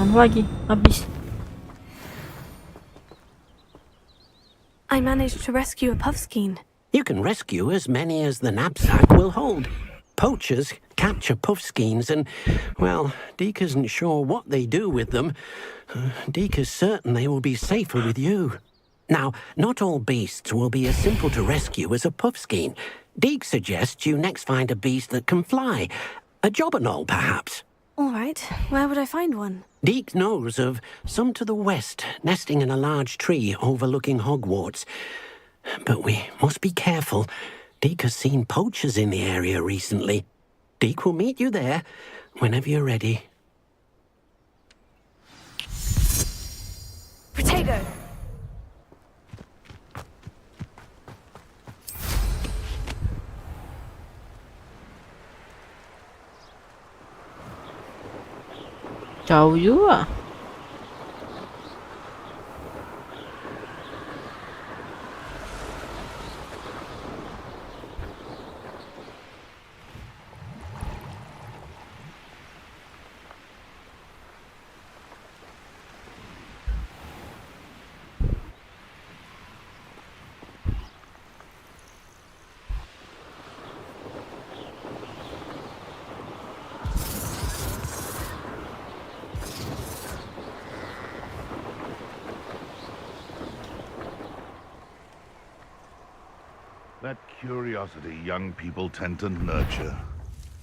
Mana lagi? Habis. I managed to rescue a puffskein. You can rescue as many as the knapsack will hold. Poachers capture puffskeins and, well, Deke isn't sure what they do with them. Deke is certain they will be safer with you. Now, not all beasts will be as simple to rescue as a puffskein. Deke suggests you next find a beast that can fly. A jobberknoll, perhaps. All right. Where would I find one? Deke knows of some to the west, nesting in a large tree overlooking Hogwarts. But we must be careful. Deke has seen poachers in the area recently. Deke will meet you there whenever you're ready. Protego! Jauh juga. That curiosity young people tend to nurture.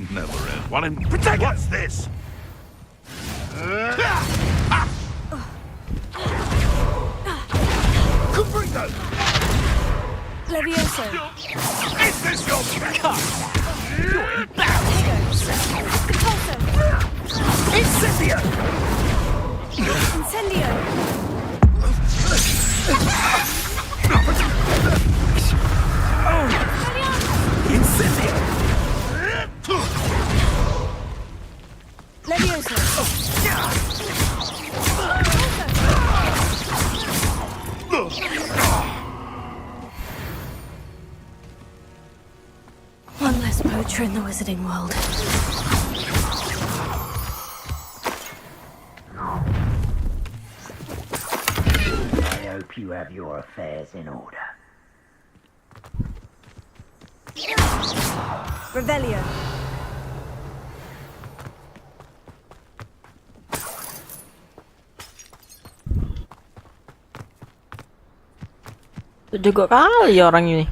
Never ends. What in... What's this? Cubrito! Levioso! Is this your cut? You're embarrassed! Scapulso! Incendio! Incendio! Incendio! Levioso! One less poacher in the wizarding world. I hope you have your affairs in order. Revelio. Itu juga kali orang ini.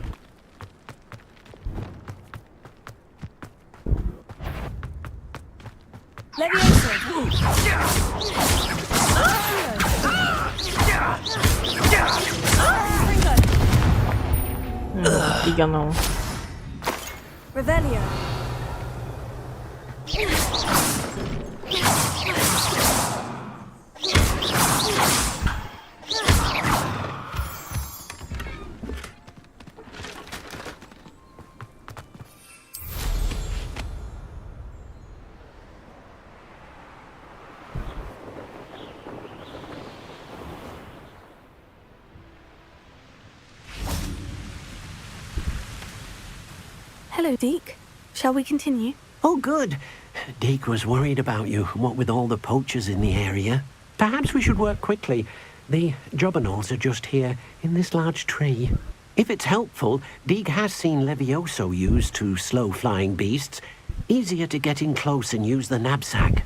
Tiga mau. Revelio. Hello, Deke. Shall we continue? Oh, good. Deke was worried about you, what with all the poachers in the area. Perhaps we should work quickly. The jobberknolls are just here, in this large tree. If it's helpful, Deke has seen Levioso used to slow flying beasts. Easier to get in close and use the knapsack.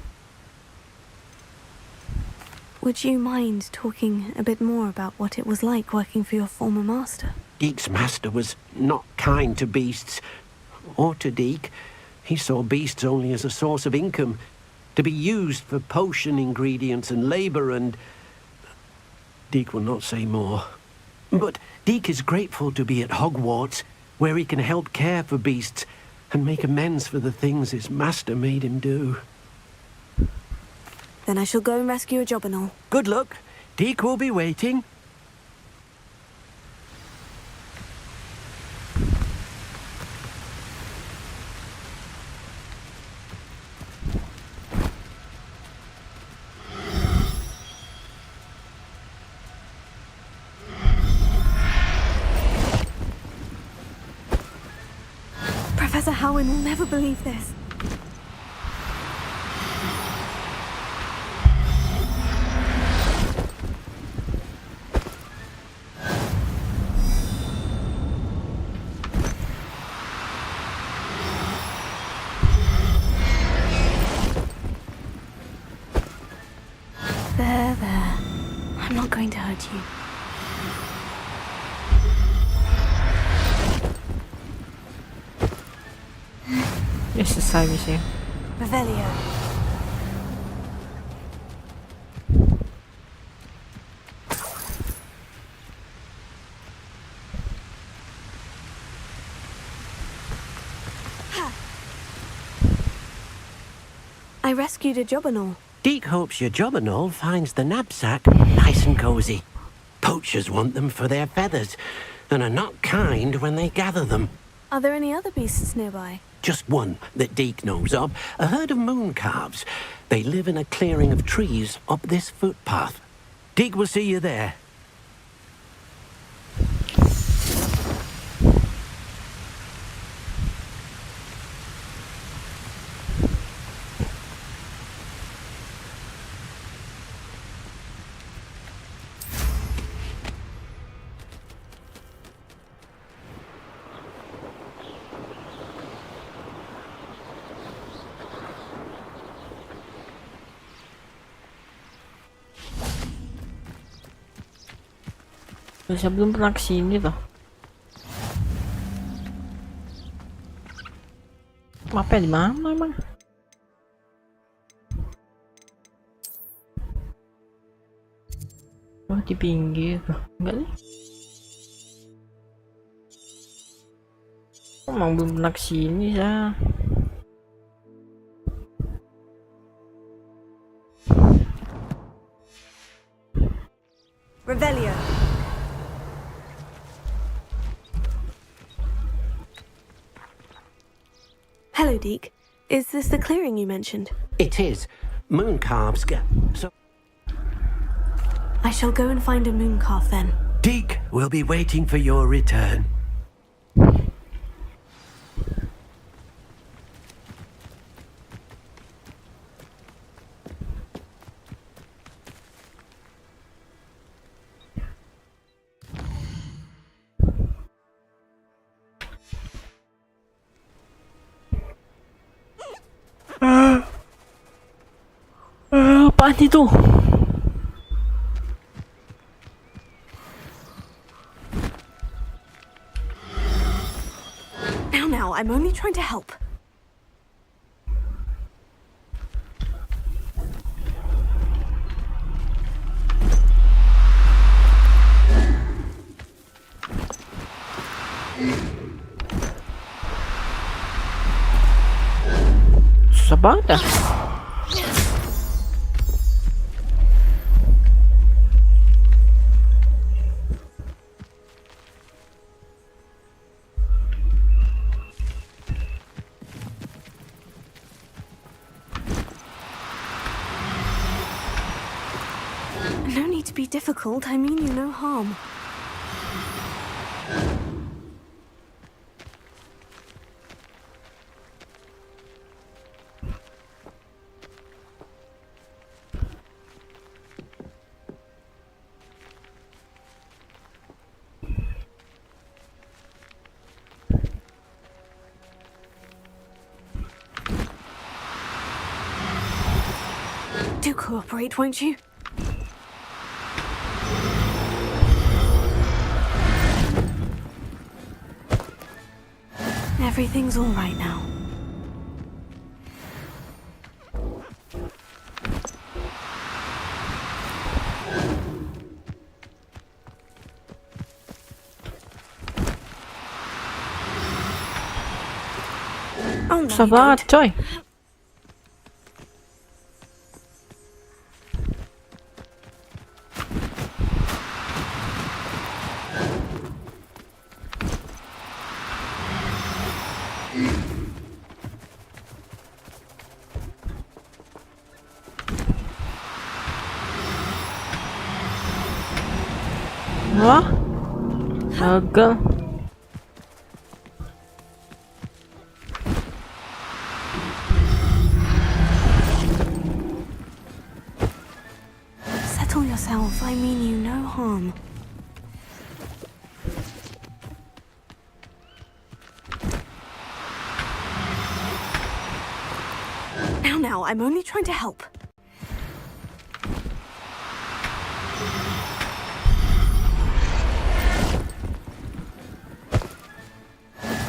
Would you mind talking a bit more about what it was like working for your former master? Deke's master was not kind to beasts, or to Deke. He saw beasts only as a source of income, to be used for potion ingredients and labor, and Deke will not say more. But Deke is grateful to be at Hogwarts, where he can help care for beasts and make amends for the things his master made him do. Then I shall go and rescue a jobberknoll. Good luck. Deke will be waiting. Professor Howin will never believe this. There. I'm not going to hurt you. Selesai misi. Revelio. I rescued a jobberknoll. Deke hopes your jobberknoll finds the knapsack nice and cozy. Poachers want them for their feathers, and are not kind when they gather them. Are there any other beasts nearby? Just one that Deke knows of, a herd of moon calves. They live in a clearing of trees up this footpath. Deke will see you there. Saya belum pernah kesini tuh. Apa di mana emang? Oh, di pinggir tuh. Enggak nih? Emang belum pernah kesini ya. Revelio. Hello, Deke. Is this the clearing you mentioned? It is. Moon calves get... so... I shall go and find a moon calf then. Deke will be waiting for your return. Apaan itu? Now, I'm only trying to help. Susah banget ya. No need to be difficult. I mean you no harm. Do cooperate, won't you? Everything's all right now. Oh, no, Ça you va, don't. Joy? What? Girl. Settle yourself. I mean you no harm. Now, I'm only trying to help.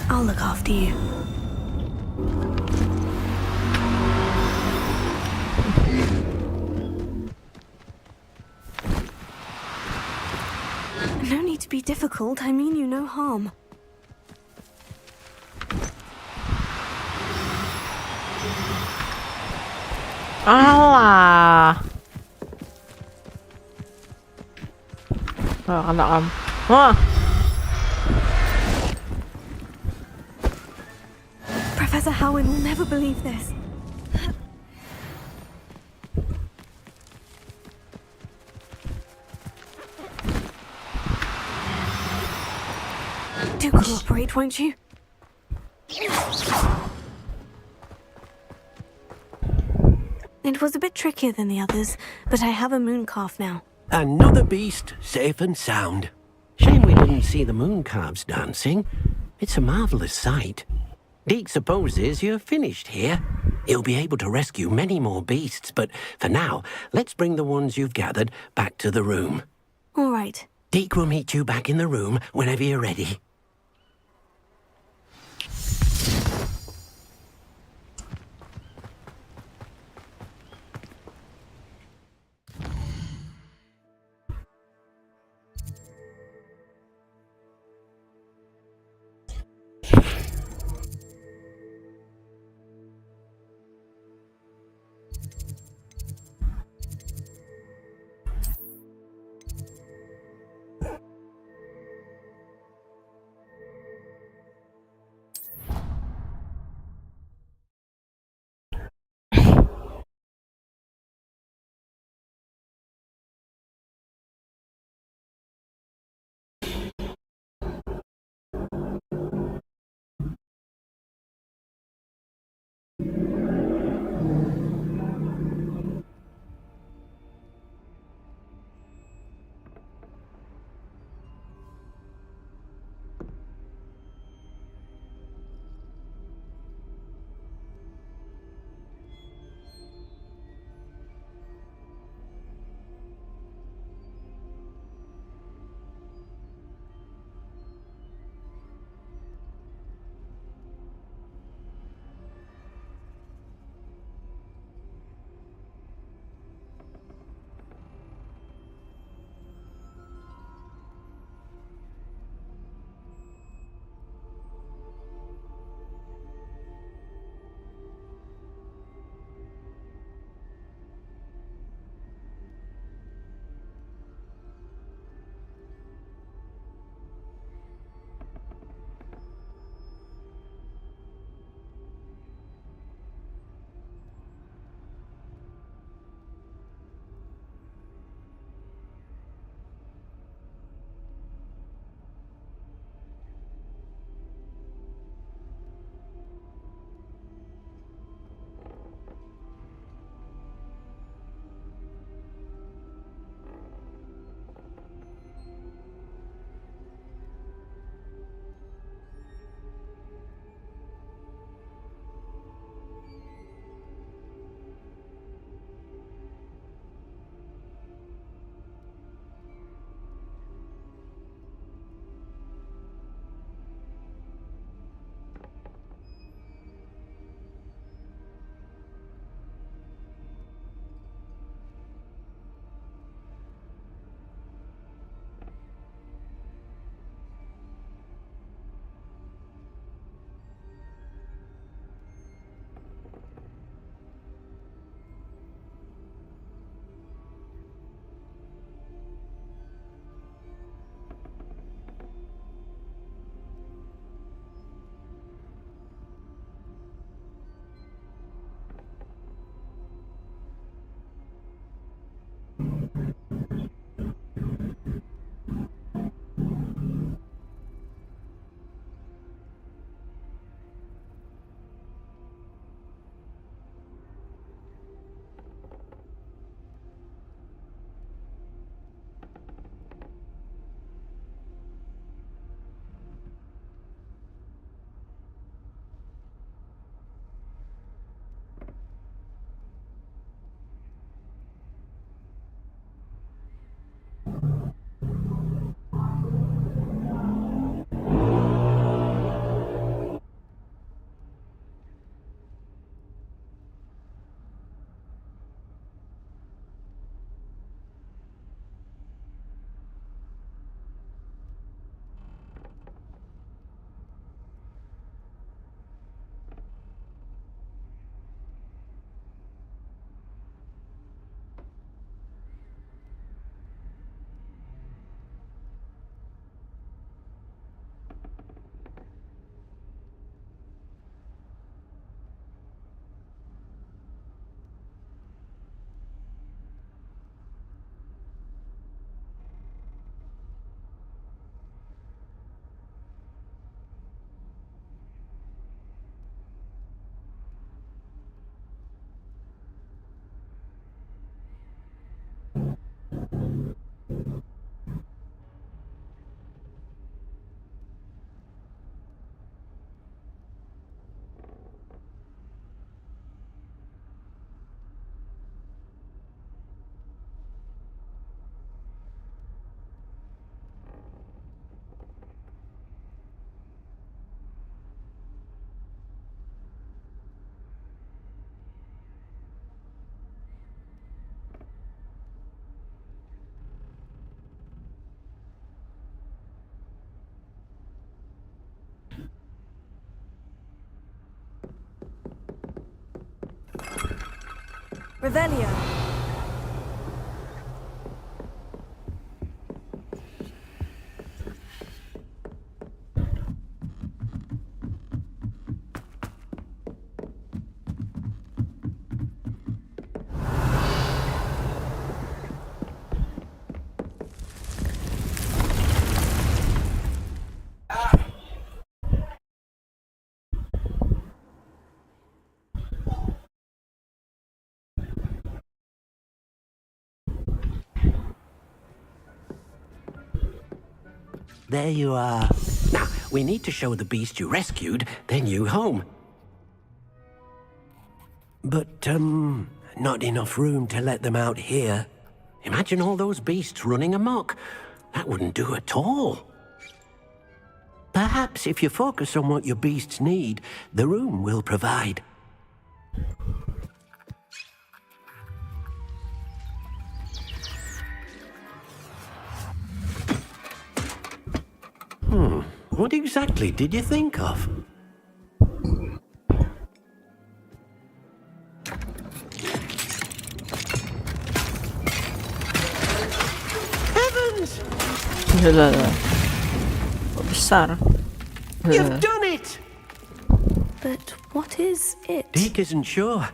I'll look after you. No need to be difficult. I mean you no harm. Alah. Anak am. Wah. Professor Howin will never believe this. Do cooperate, won't you? It was a bit trickier than the others, but I have a moon calf now. Another beast, safe and sound. Shame we didn't see the moon calves dancing. It's a marvelous sight. Deke supposes you're finished here. He'll be able to rescue many more beasts, but for now, let's bring the ones you've gathered back to the room. All right. Deke will meet you back in the room whenever you're ready. Revelio. There you are. Now, we need to show the beast you rescued their new home. But, not enough room to let them out here. Imagine all those beasts running amok. That wouldn't do at all. Perhaps if you focus on what your beasts need, the room will provide. What exactly did you think of? Heavens! Besar. You've done it! But what is it? Deke isn't sure.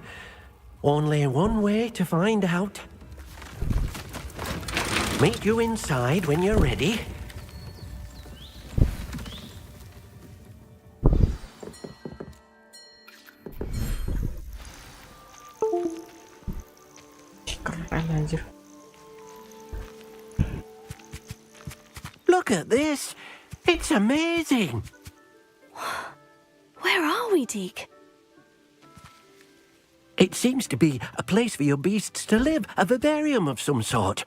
Only one way to find out. Meet you inside when you're ready. Look at this. It's amazing. Where are we, Deke? It seems to be a place for your beasts to live, a vivarium of some sort.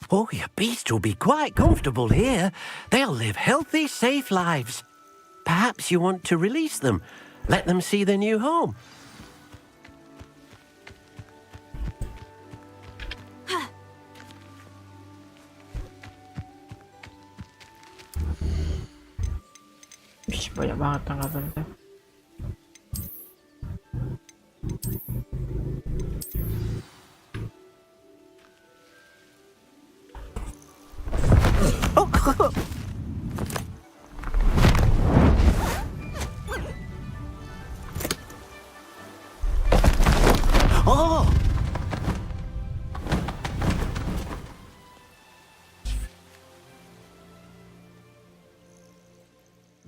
Oh, your beasts will be quite comfortable here. They'll live healthy, safe lives. Perhaps you want to release them, let them see their new home. Banyak banget tanggapannya. Oh!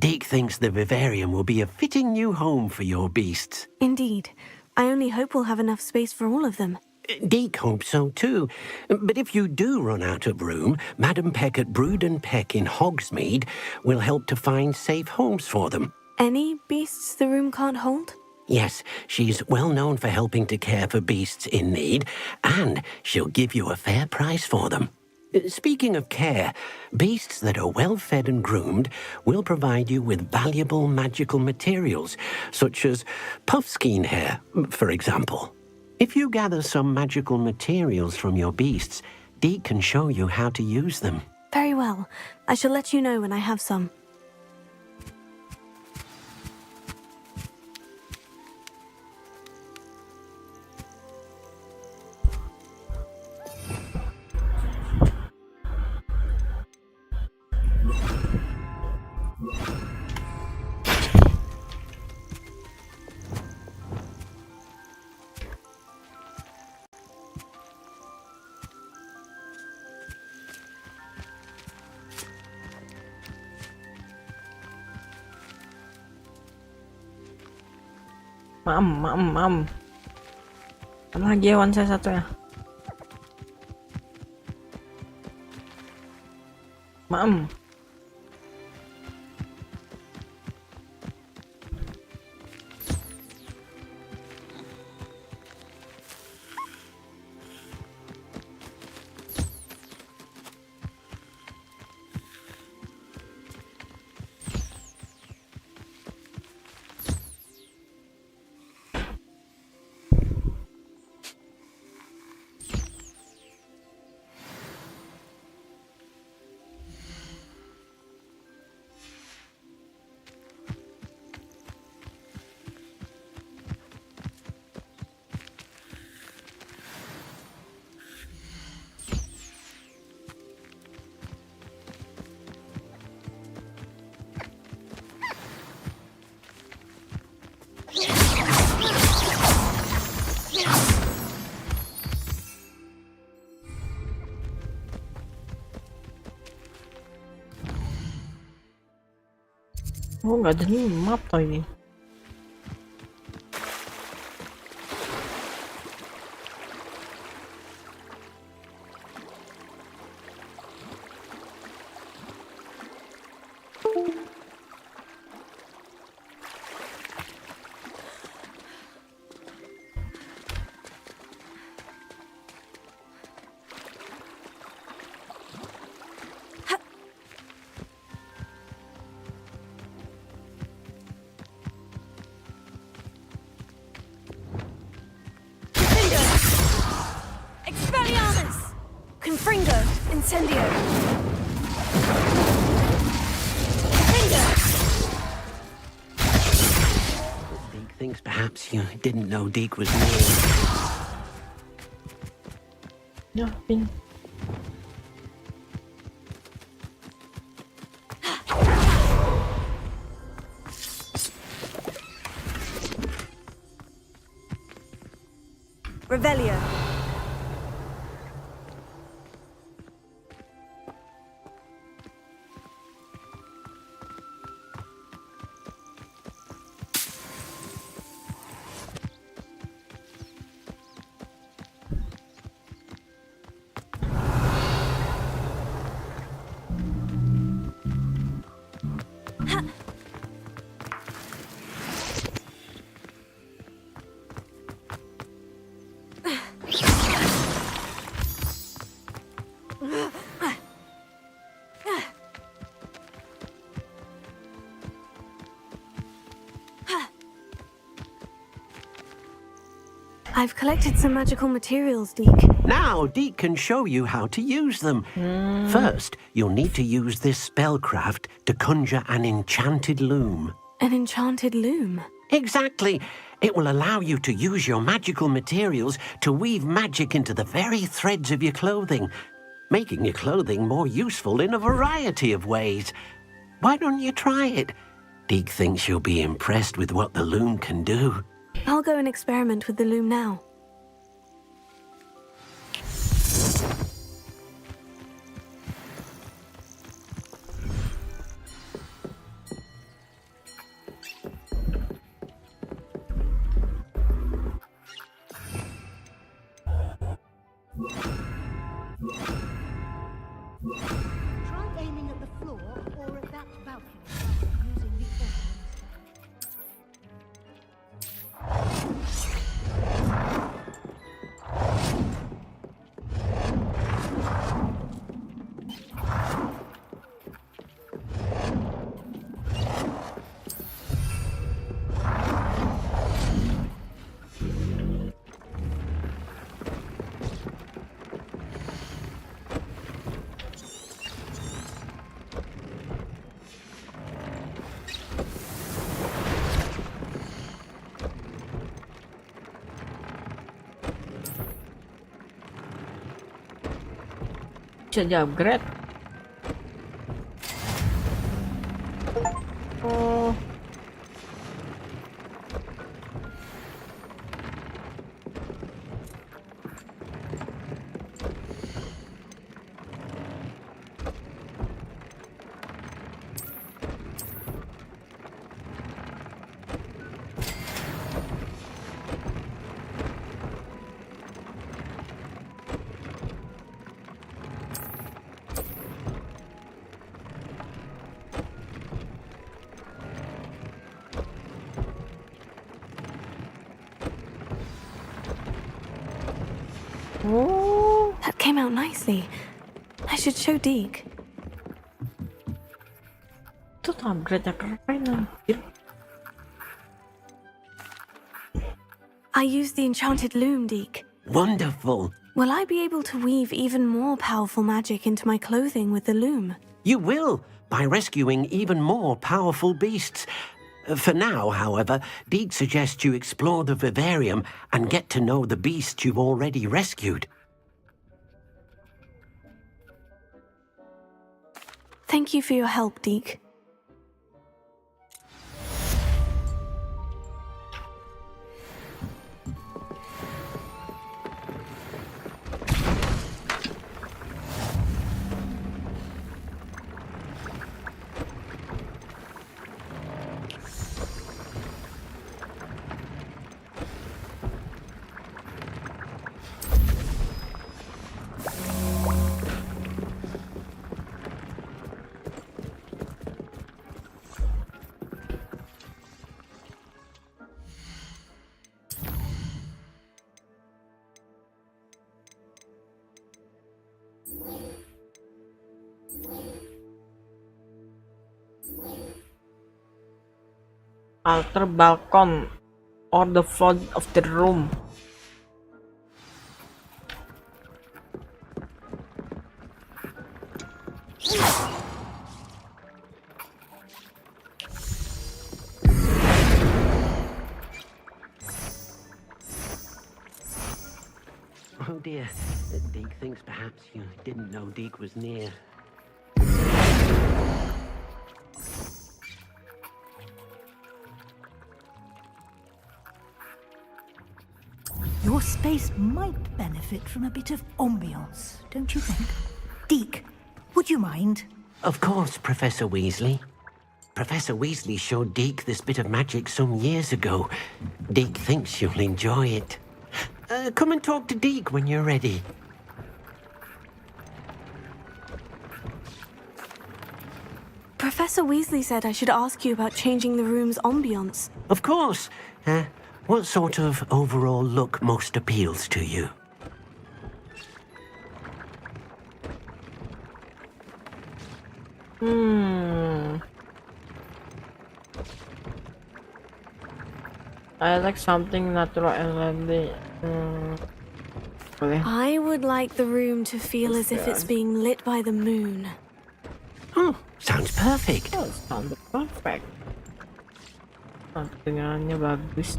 Deke thinks the vivarium will be a fitting new home for your beasts. Indeed. I only hope we'll have enough space for all of them. Deke hopes so too. But if you do run out of room, Madam Peck at Brood and Peck in Hogsmeade will help to find safe homes for them. Any beasts the room can't hold? Yes, she's well known for helping to care for beasts in need, and she'll give you a fair price for them. Speaking of care, beasts that are well fed and groomed will provide you with valuable magical materials, such as puffskein hair, for example. If you gather some magical materials from your beasts, Deke can show you how to use them. Very well. I shall let you know when I have some. Maam. Mana lagi hewan saya satu ya? Maam. Oh, nggak ada nih map toh ini. Confringo, incendio. Deke thinks perhaps you didn't know Deke was near. Yeah, ping. Revelio. I've collected some magical materials, Deke. Now, Deke can show you how to use them. First, you'll need to use this spellcraft to conjure an enchanted loom. An enchanted loom? Exactly. It will allow you to use your magical materials to weave magic into the very threads of your clothing, making your clothing more useful in a variety of ways. Why don't you try it? Deke thinks you'll be impressed with what the loom can do. I'll go and experiment with the loom now. bisa di upgrade. Oh. Oh, that came out nicely. I should show Deke. Itu tuh upgrade-nya keren anjir. I used the enchanted loom, Deke. Wonderful. Will I be able to weave even more powerful magic into my clothing with the loom? You will, by rescuing even more powerful beasts. For now, however, Deke suggests you explore the vivarium and get to know the beasts you've already rescued. Thank you for your help, Deke. Alter balcony or the floor of the room. Oh dear, Deke thinks perhaps you didn't know Deke was near. Your space might benefit from a bit of ambiance, don't you think? Deke, would you mind? Of course, Professor Weasley. Professor Weasley showed Deke this bit of magic some years ago. Deke thinks you'll enjoy it. Come and talk to Deke when you're ready. Professor Weasley said I should ask you about changing the room's ambiance. Of course. What sort of overall look most appeals to you? I like something natural and lovely. I would like the room to feel as if it's being lit by the moon. Oh, sounds perfect. Oh, sounds perfect. Dengannya bagus.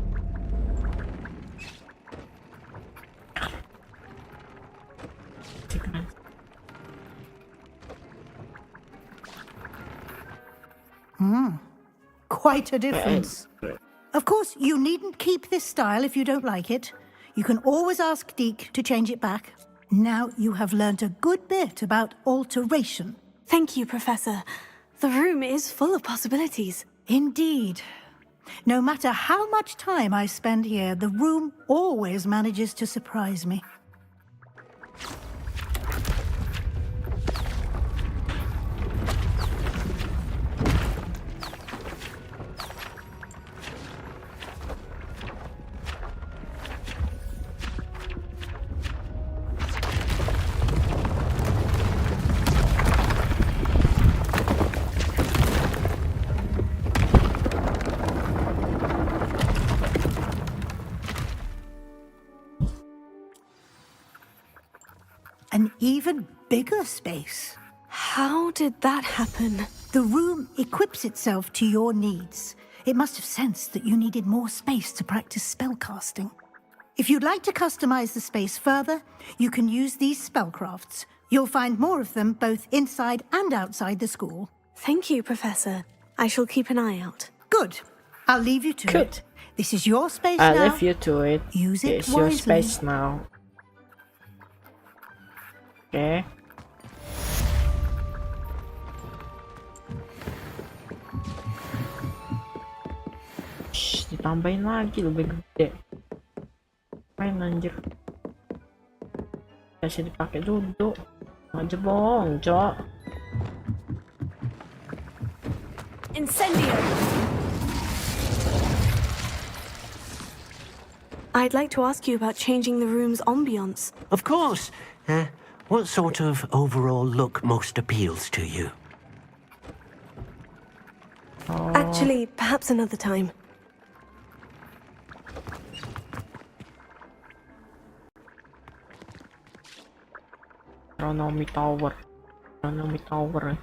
Quite a difference. Of course, you needn't keep this style if you don't like it. You can always ask Deke to change it back. Now you have learnt a good bit about alteration. Thank you, Professor. The room is full of possibilities. Indeed. No matter how much time I spend here, the room always manages to surprise me. An even bigger space. How did that happen? The room equips itself to your needs. It must have sensed that you needed more space to practice spellcasting. If you'd like to customize the space further, you can use these spellcrafts. You'll find more of them both inside and outside the school. Thank you, Professor. I shall keep an eye out. Good. I'll leave you to Good. it. This is your space I'll now. leave you to it. Use it It's your wisely. space now. Okay. Shh, ditambahin lagi, lebih gede. Main anjir. Kasih dipakai duduk. Aja bonjok. Incendio! I'd like to ask you about changing the room's ambience. Of course. What sort of overall look most appeals to you? Actually, perhaps another time. Astronomy Tower. Astronomy Tower.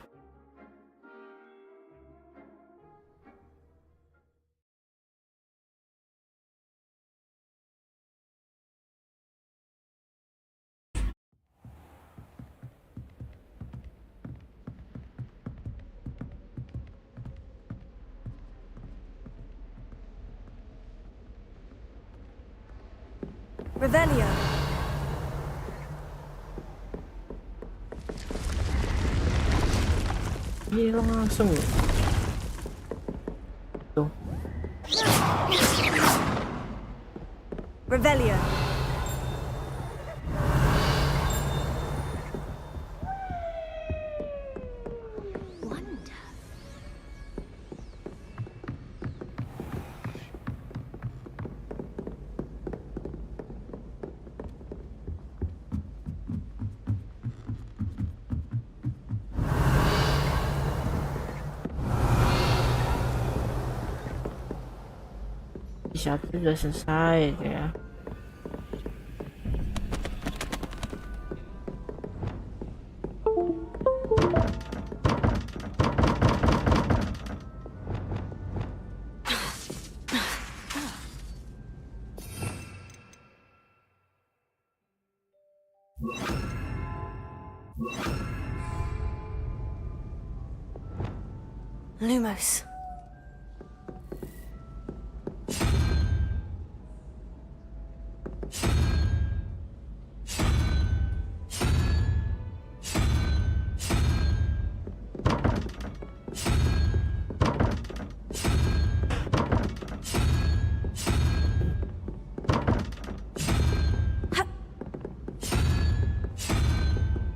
Revelio! Hilang langsung. Tuh. Revelio! Satu udah selesai ya. Lumos.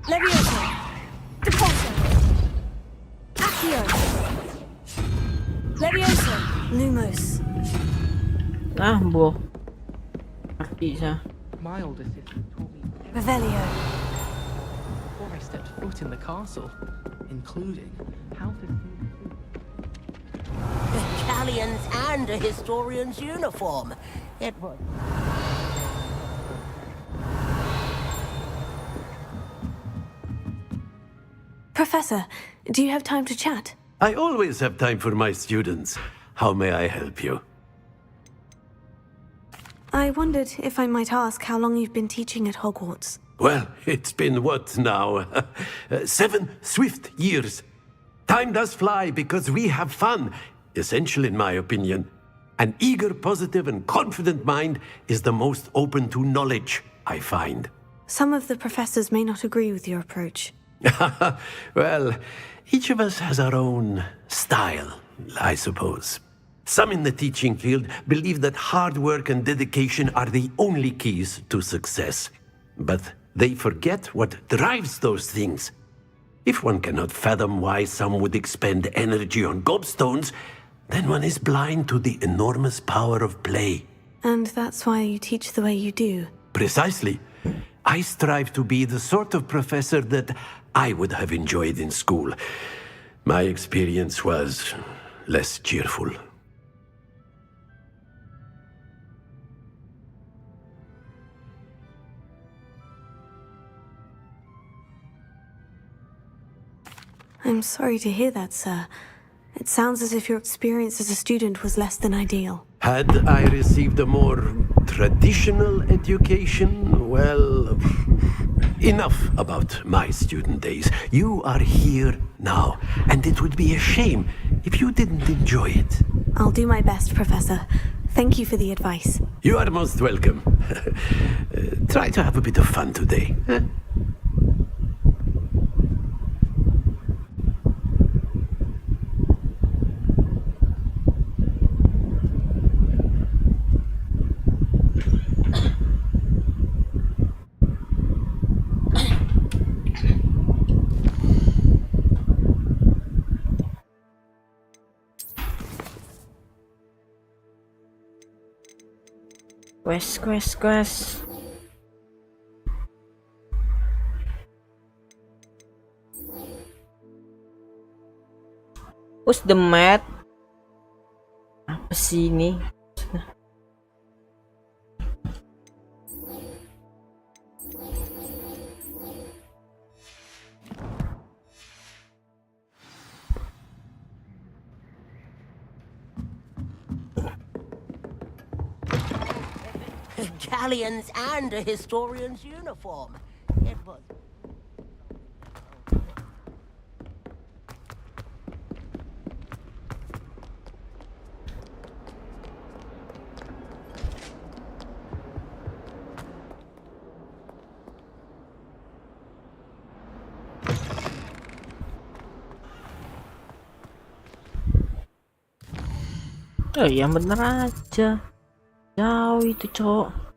Levioso! Deposo! Accio! Levioso! Lumos. Ah, boh. Mati siya. My older sister told me Revelio. before I stepped foot in the castle, including how to Battalions and a historian's uniform. It was... Professor, do you have time to chat? I always have time for my students. How may I help you? I wondered if I might ask how long you've been teaching at Hogwarts. Well, it's been what now? 7 swift years. Time does fly because we have fun. Essential in my opinion. An eager, positive, and confident mind is the most open to knowledge, I find. Some of the professors may not agree with your approach. Well, each of us has our own style, I suppose. Some in the teaching field believe that hard work and dedication are the only keys to success. But they forget what drives those things. If one cannot fathom why some would expend energy on gobstones, then one is blind to the enormous power of play. And that's why you teach the way you do. Precisely. I strive to be the sort of professor that I would have enjoyed in school. My experience was less cheerful. I'm sorry to hear that, sir. It sounds as if your experience as a student was less than ideal. Had I received a more traditional education, well, enough about my student days. You are here now, and it would be a shame if you didn't enjoy it. I'll do my best, Professor. Thank you for the advice. You are most welcome. Try to have a bit of fun today. Huh? Quest. Who's the mat? Apa sih ini? Galleons and a historian's uniform. It was... Oh yang bener aja. Jauh itu cowok.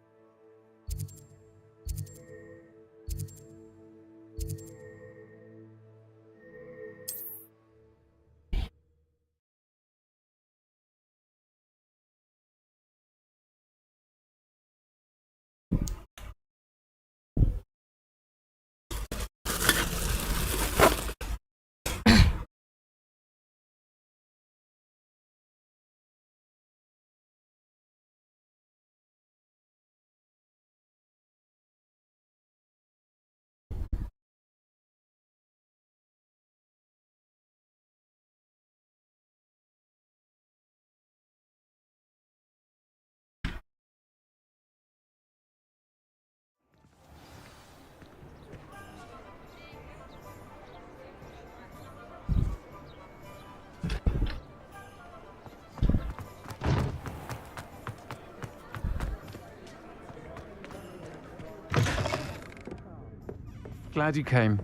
Glad you came.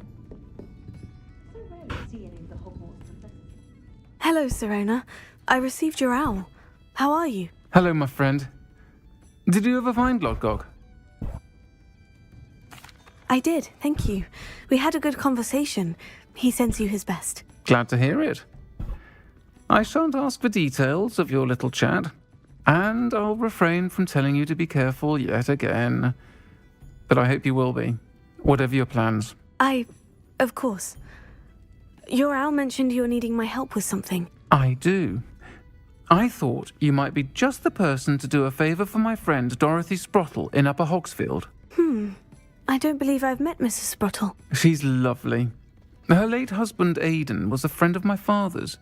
Hello, Serona. I received your owl. How are you? Hello, my friend. Did you ever find Lodgok? I did, thank you. We had a good conversation. He sends you his best. Glad to hear it. I shan't ask for details of your little chat, and I'll refrain from telling you to be careful yet again. But I hope you will be, whatever your plans. Of course. Your owl mentioned you're needing my help with something. I do. I thought you might be just the person to do a favour for my friend Dorothy Sprottle in Upper Hogsfield. I don't believe I've met Mrs. Sprottle. She's lovely. Her late husband Aidan was a friend of my father's.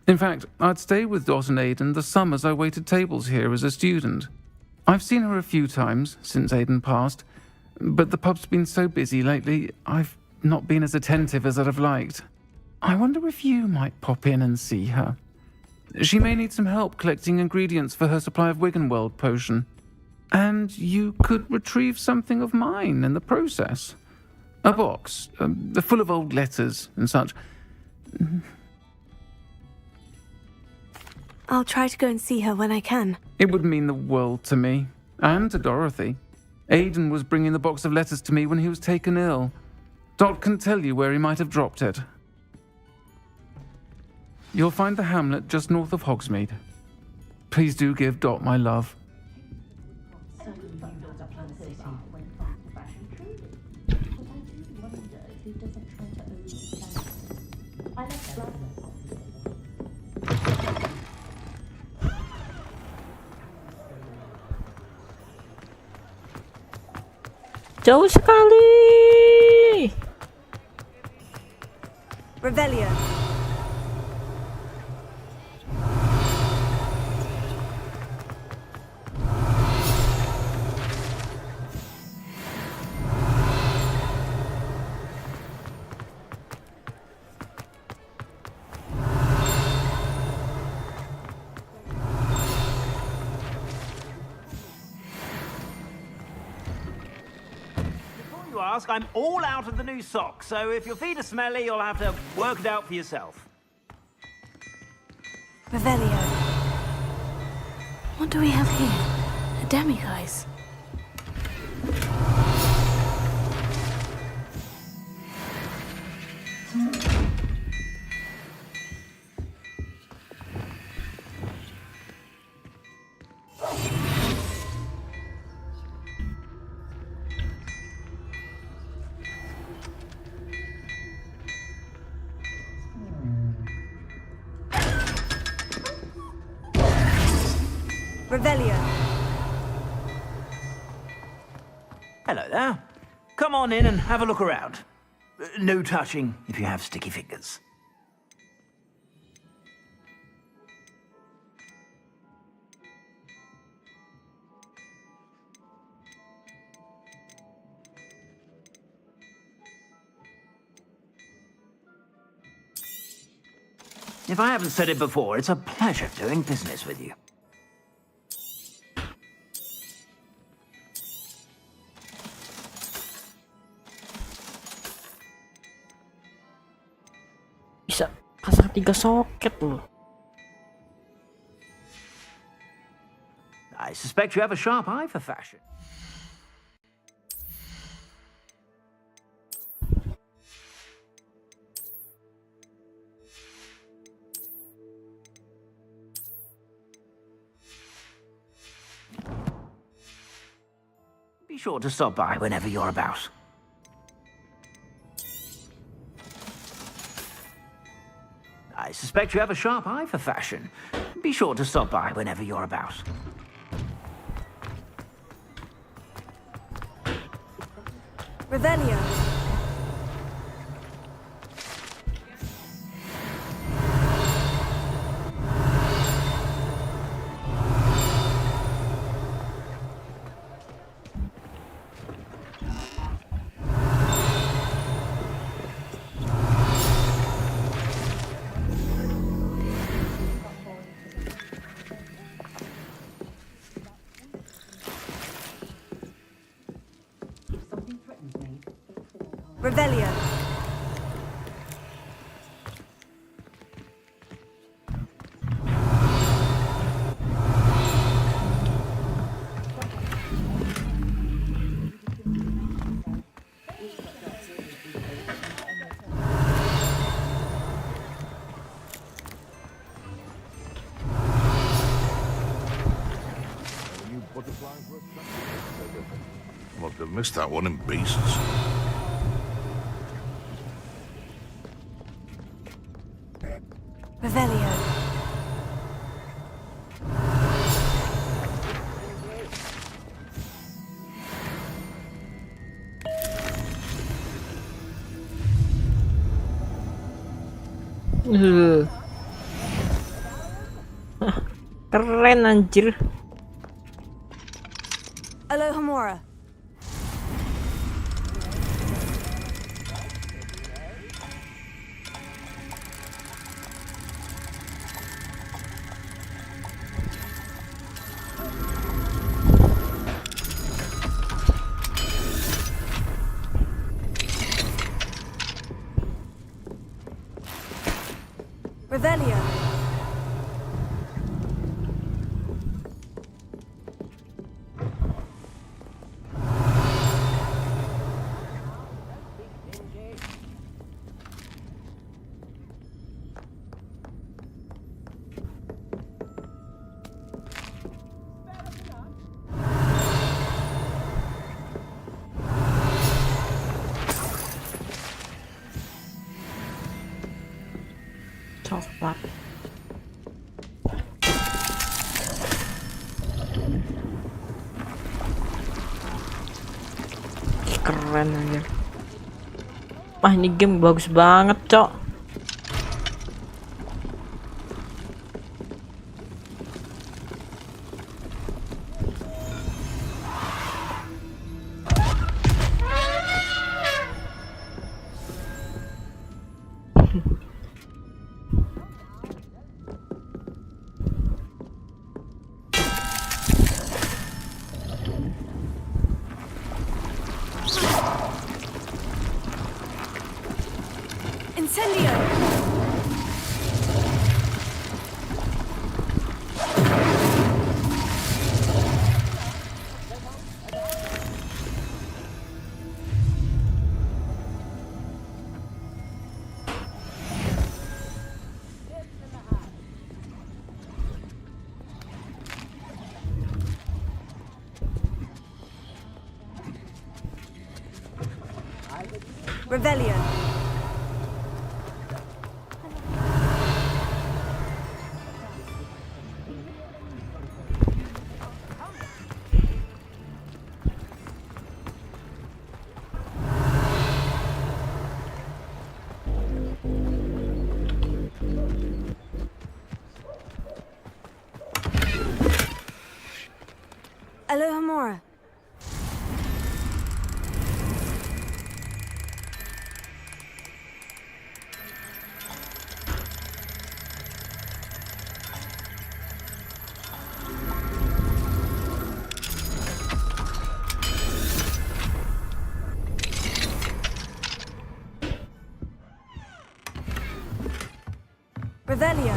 In fact, I'd stayed with Dot and Aidan the summers I waited tables here as a student. I've seen her a few times since Aidan passed, but the pub's been so busy lately, I've not been as attentive as I'd have liked. I wonder if you might pop in and see her. She may need some help collecting ingredients for her supply of Wiggenweld potion. And you could retrieve something of mine in the process. A box, full of old letters and such. I'll try to go and see her when I can. It would mean the world to me, and to Dorothy. Aidan was bringing the box of letters to me when he was taken ill. Dot can tell you where he might have dropped it. You'll find the hamlet just north of Hogsmeade. Please do give Dot my love. Jauh sekali. Revelio. ask, I'm all out of the new socks, so if your feet are smelly, you'll have to work it out for yourself. Revelio. What do we have here? A demiguise. Revelio. Hello there. Come on in and have a look around. No touching if you have sticky fingers. If I haven't said it before, it's a pleasure doing business with you. Bisa pasang 3 soket loh. I suspect you have a sharp eye for fashion. Be sure to stop by whenever you're about. I suspect you have a sharp eye for fashion. Be sure to stop by whenever you're about. Revelio. Revelio. Must have missed that one in Beasts. Revelio. Keren anjir. Alohomora. Revelio. Coklat. Keren aja. Wah, ini game bagus banget, Cok. Incendio! Revelio. Alohomora. Revelio.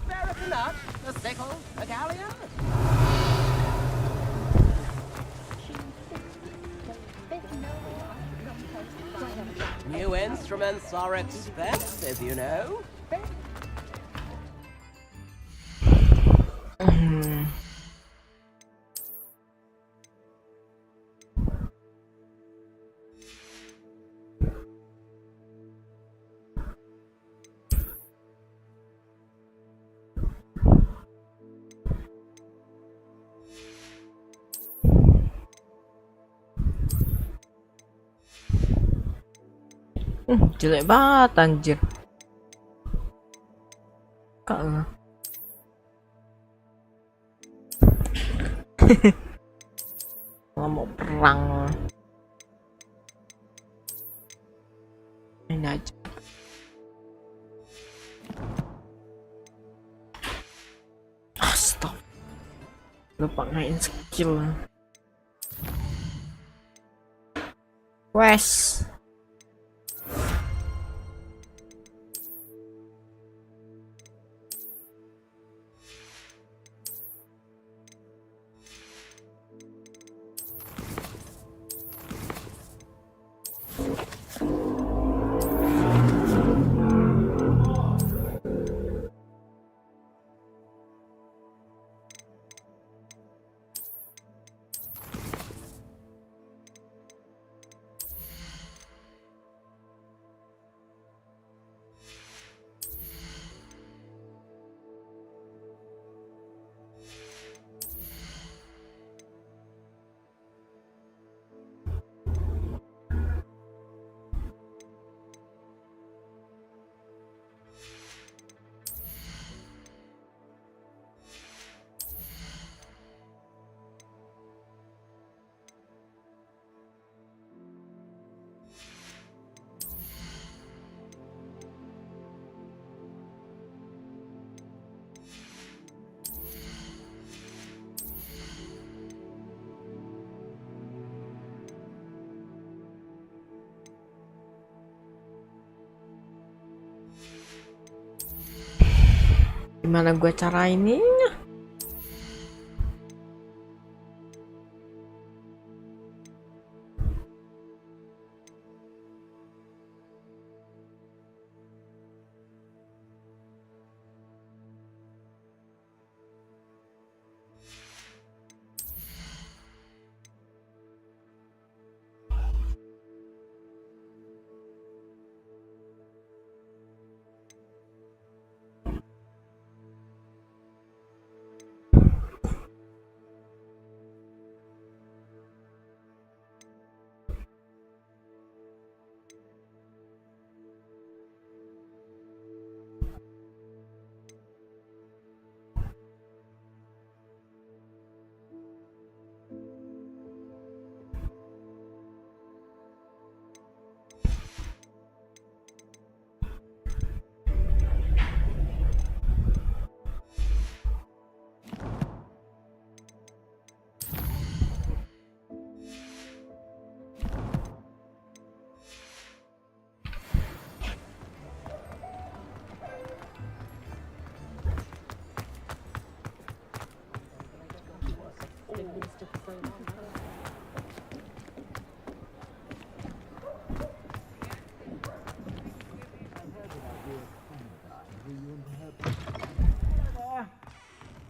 Beareth a nut, a sickle, a galleon. New instruments are expensive, you know. Jelek banget anjir. Kak. Nggak mau perang. Ini aja. Stop. Lupa ngain skill. Wes. Gimana gua cara ininya?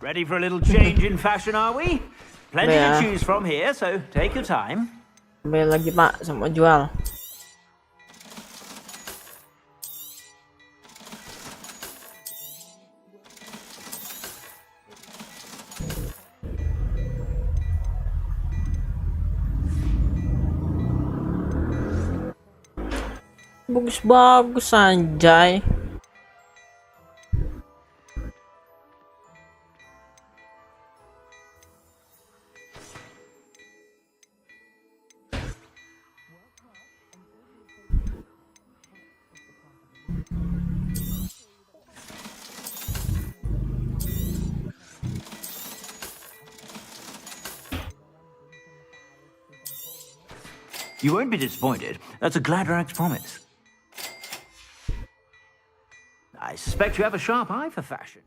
Ready for a little change in fashion, are we? Plenty Yeah. to choose from here, so take your time. Beli lagi pak, sama jual. Bagus-bagus anjay. You won't be disappointed. That's a Gladrax promise. I suspect you have a sharp eye for fashion.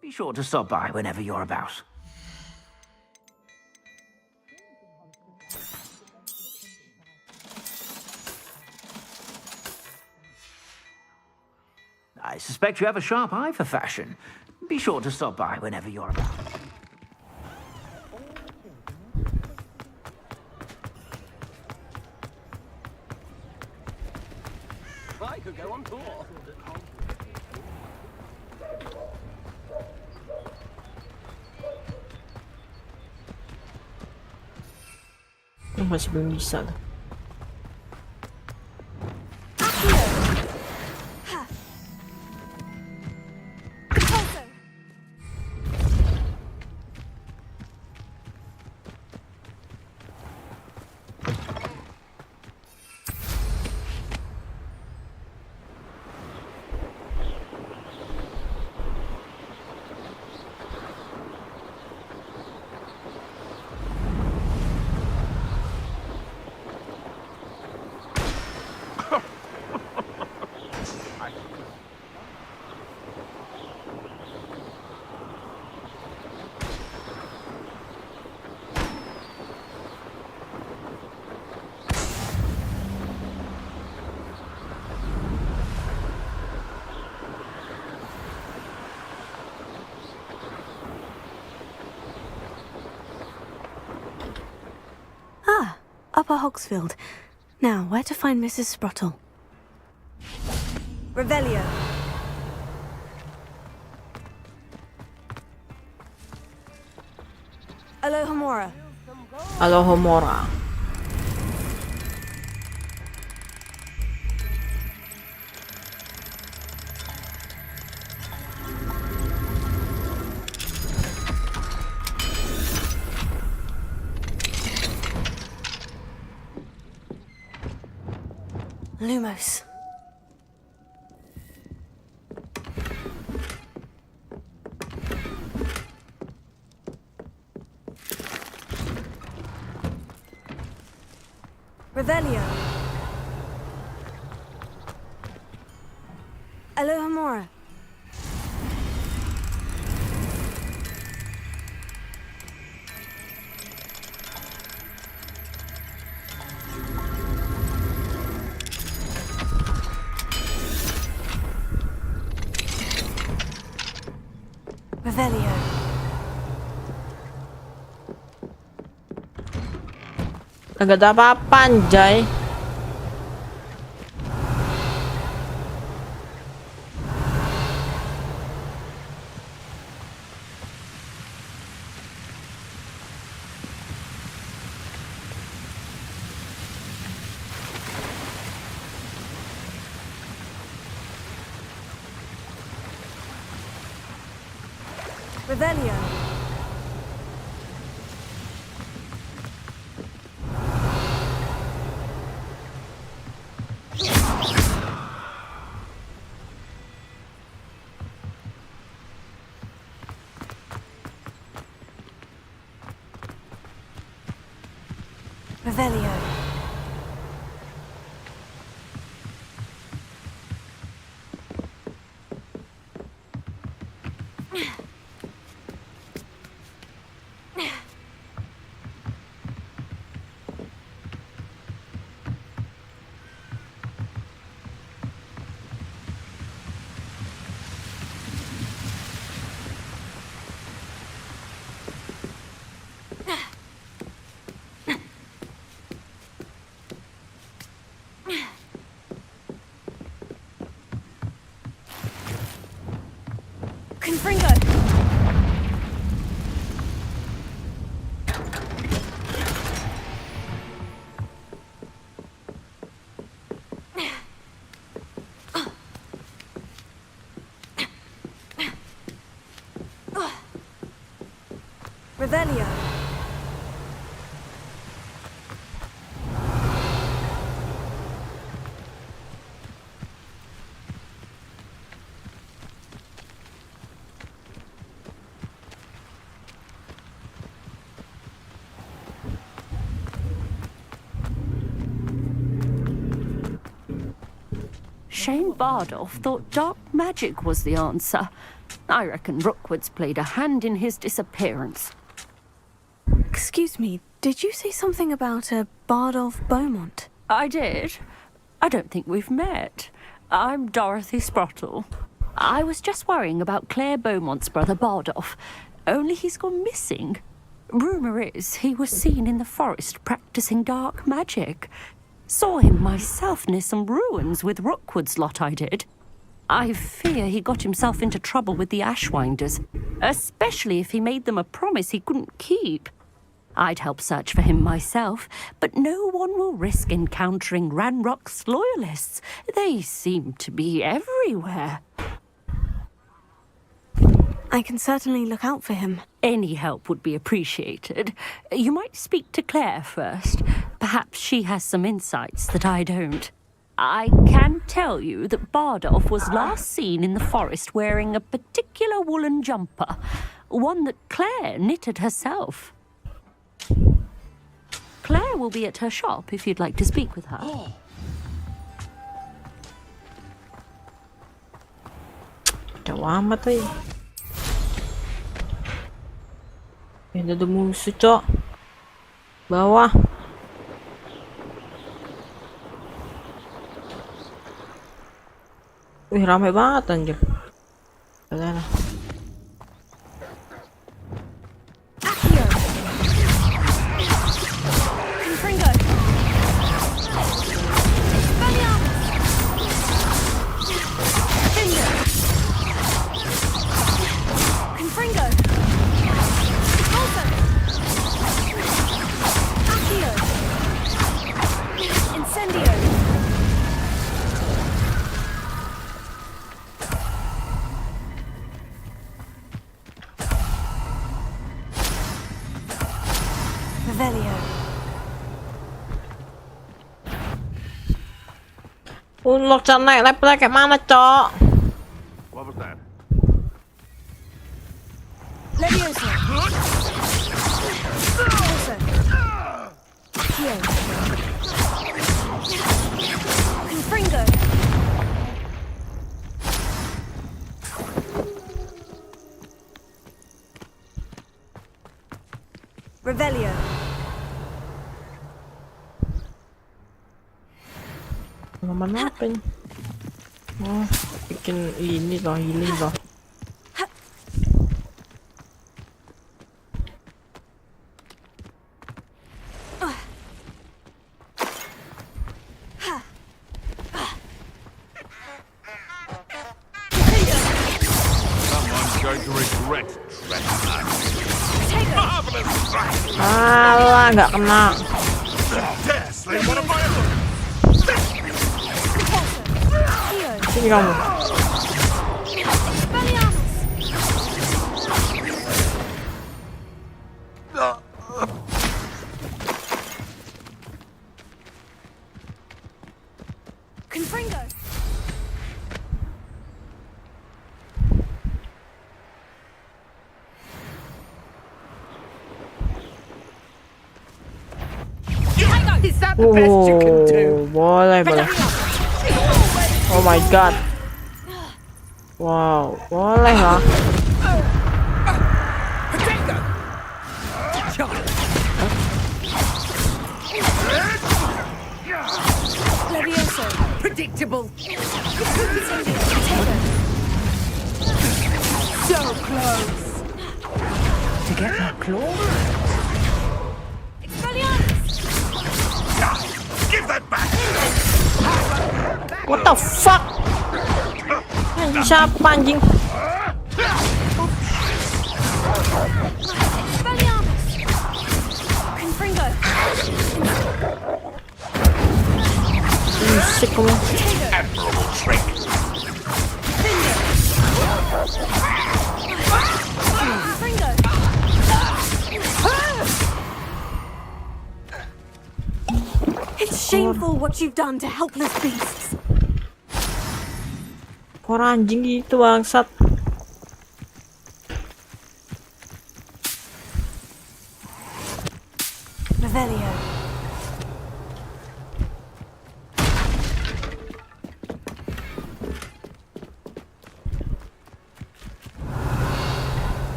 Be sure to stop by whenever you're about. I suspect you have a sharp eye for fashion. Be sure to stop by whenever you're about. I could go on tour. Masih belum bisa tuh. Upper Hogsfield. Now, where to find Mrs. Sprottle? Revelio. Alohomora. Alohomora. Lumos. Revelio. Alohomora. Revelio. Kagak ada apa-apa anjay. Revelio. Revelio. Revelio. Shane Bardolph thought dark magic was the answer. I reckon Rookwood's played a hand in his disappearance. Excuse me, did you say something about a Bardolph Beaumont? I did. I don't think we've met. I'm Dorothy Sprottle. I was just worrying about Claire Beaumont's brother Bardolph, only he's gone missing. Rumour is he was seen in the forest practicing dark magic. Saw him myself near some ruins with Rookwood's lot, I did. I fear he got himself into trouble with the Ashwinders, especially if he made them a promise he couldn't keep. I'd help search for him myself, but no one will risk encountering Ranrock's loyalists. They seem to be everywhere. I can certainly look out for him. Any help would be appreciated. You might speak to Claire first. Perhaps she has some insights that I don't. I can tell you that Bardolph was last seen in the forest wearing a particular woolen jumper, one that Claire knitted herself. Claire will be at her shop if you'd like to speak with her. Jauh amat eh. Ini ada musuh, Cok. Bawah. Wih, ramai banget anjir. Kalian lah. Unlock cara naik levelnya kayak mana, Cok? What was that? Leviosa. Here. Confringo. Revelio. Mana apa ini? Oh, bikin ini loh, healing loh. Someone's going to regret trespassing. Marvelous strike! Alah, nggak kena. Dare slay one of my own! Sini kamu. Confringo. Is that the best you can do? Boleh, boleh. Oh my god. Wow, boleh lah. Levioso. Predictable. So close. To get my claw? Give that back! What the fuck? Anjing siapa anjing? berisik kamu. Admirable trick. It's shameful what you've done to helpless beasts. Orang anjing gitu bangsat. Revelio.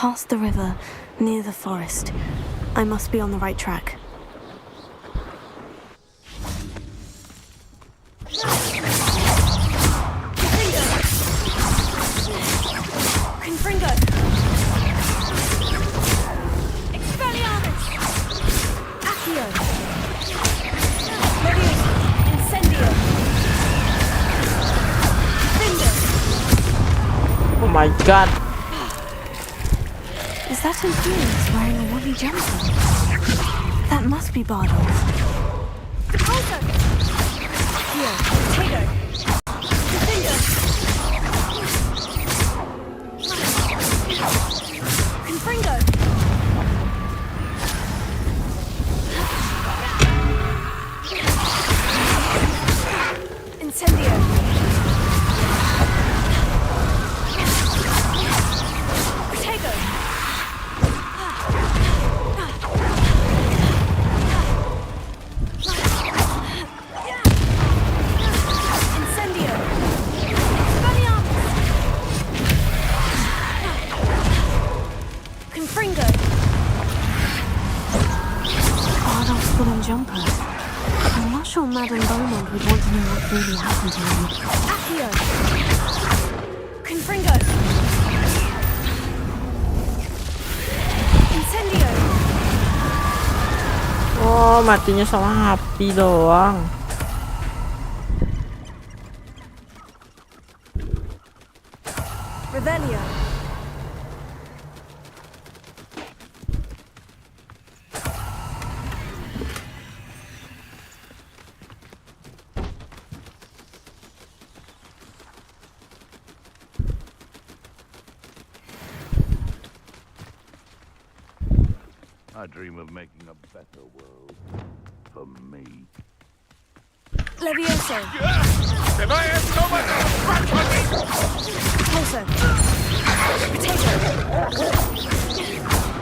Past the river, near the forest. I must be on the right track. Confringo! Expelliarmus! Accio! Leviosa! Incendio! Finger! Oh my god. Is that Imperius wearing a woolly jumper? That must be Bardolph. Depulso! Here, Tego! Defender! Confringo! Incendio! Tego! Incendio! Expelliarmus! Confringo! Bardolph's woolen jumper. I'm not sure Madame Beaumont would want to know what really happened to him. Accio! Confringo! Incendio! Oh, matinya sama api doang. Revelio! I dream of making a better world for me. Levioso! If I had so much scratch on me! Pulso! Potato!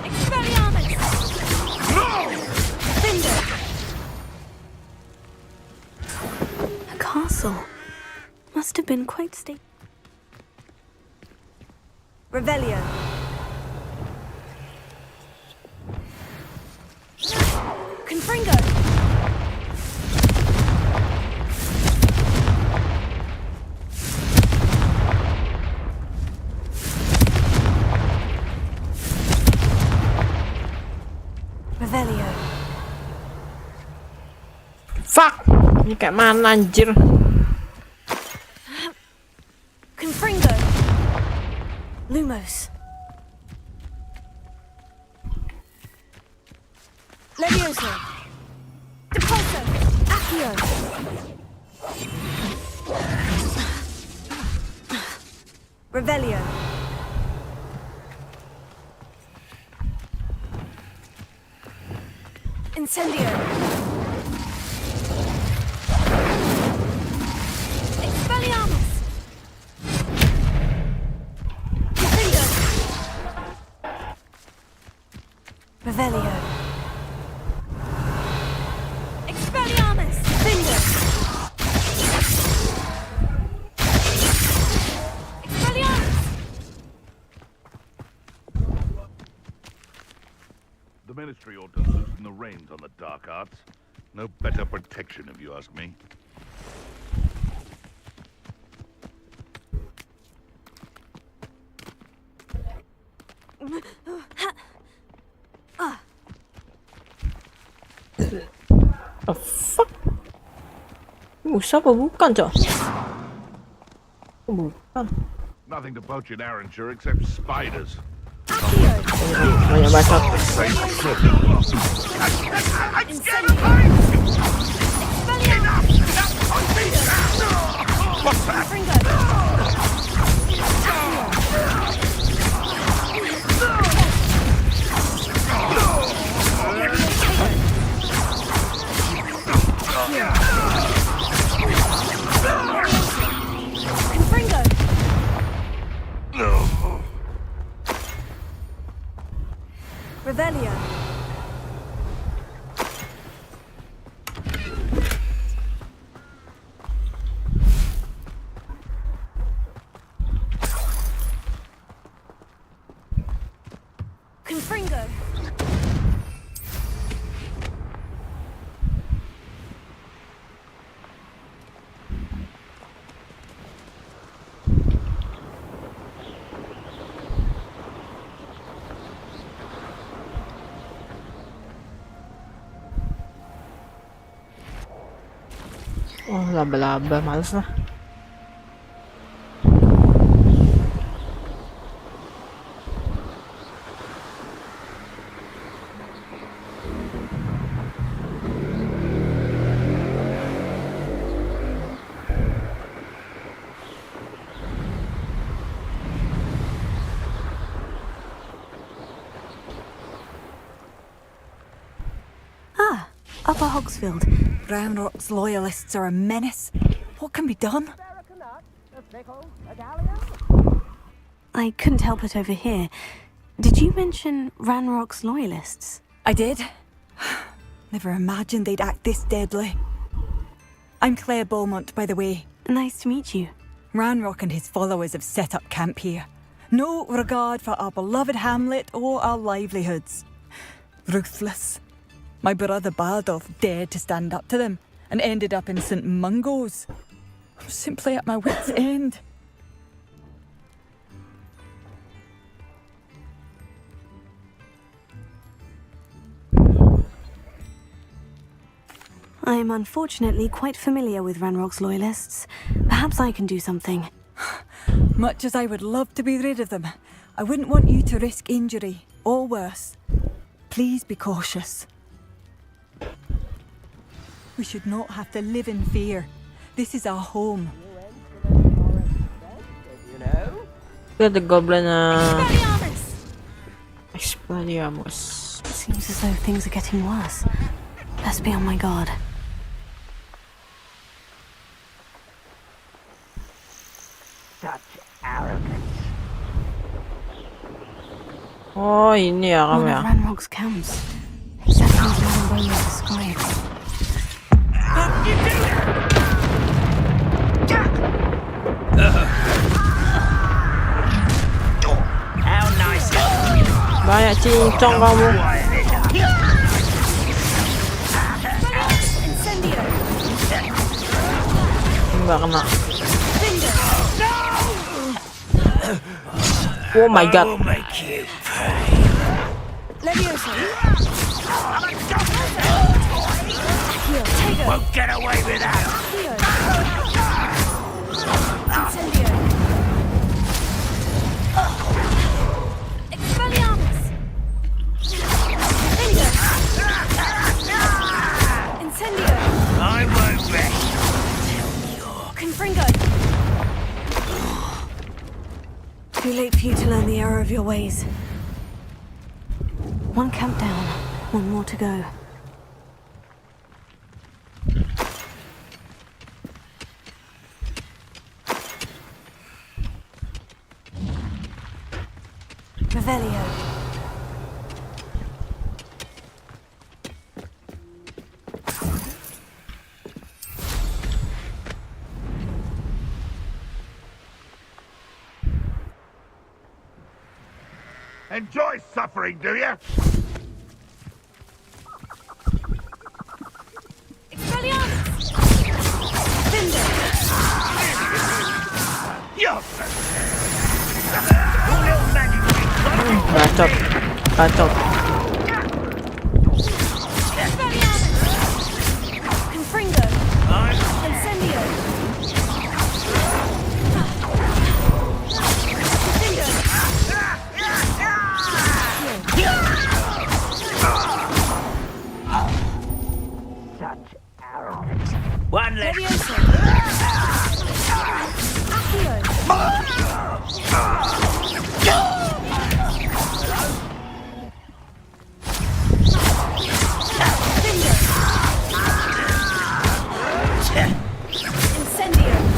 Expelliarmus! No! Finger! A castle. Must have been quite stately. Revelio! Confringo! Revelio! Fuck! Ini kayak mana anjir? Confringo! Lumos! Levioso! Depulso! Accio! Revelio! Incendio! Expelliarmus! Defender! Revelio! Expelliarmus! Finger! Expelliarmus! The Ministry ought to loosen the reins on the dark arts. No better protection, if you ask me. The fuck? Musa apa bukan, Cok? Bukan. Nothing to poach in Arranshire except spiders. Banyak bacot. What's that? Revelio. Confringo. Oh, laba-laba. Males na. Upper Hogsfield. Brownrock's loyalists are a menace. What can be done? I couldn't help it over here. Did you mention Ranrock's loyalists? I did. Never imagined they'd act this deadly. I'm Claire Beaumont, by the way. Nice to meet you. Ranrock and his followers have set up camp here. No regard for our beloved hamlet or our livelihoods. Ruthless. My brother Bardolph dared to stand up to them and ended up in St. Mungo's. I'm simply at my wit's end. I am unfortunately quite familiar with Ranrock's loyalists. Perhaps I can do something. Much as I would love to be rid of them, I wouldn't want you to risk injury, or worse. Please be cautious. We should not have to live in fear. This is our home. The goblin, Expelliarmus. It seems as though things are getting worse. Best be on my guard. Such arrogance. Oh, ini ya kamu One ya. of Ranrock's camps. Exactly as Madame Beaumont described. How nice. Banyak cincong kamu. Enggak kena. Oh my god. Won't get away with that. I won't rest. Confringo! Too late for you to learn the error of your ways. One camp down, one more to go. Revelio. Enjoy suffering, do you? Your little magic tricks. Bacot. Bacot. Confringo. Incendio. One less.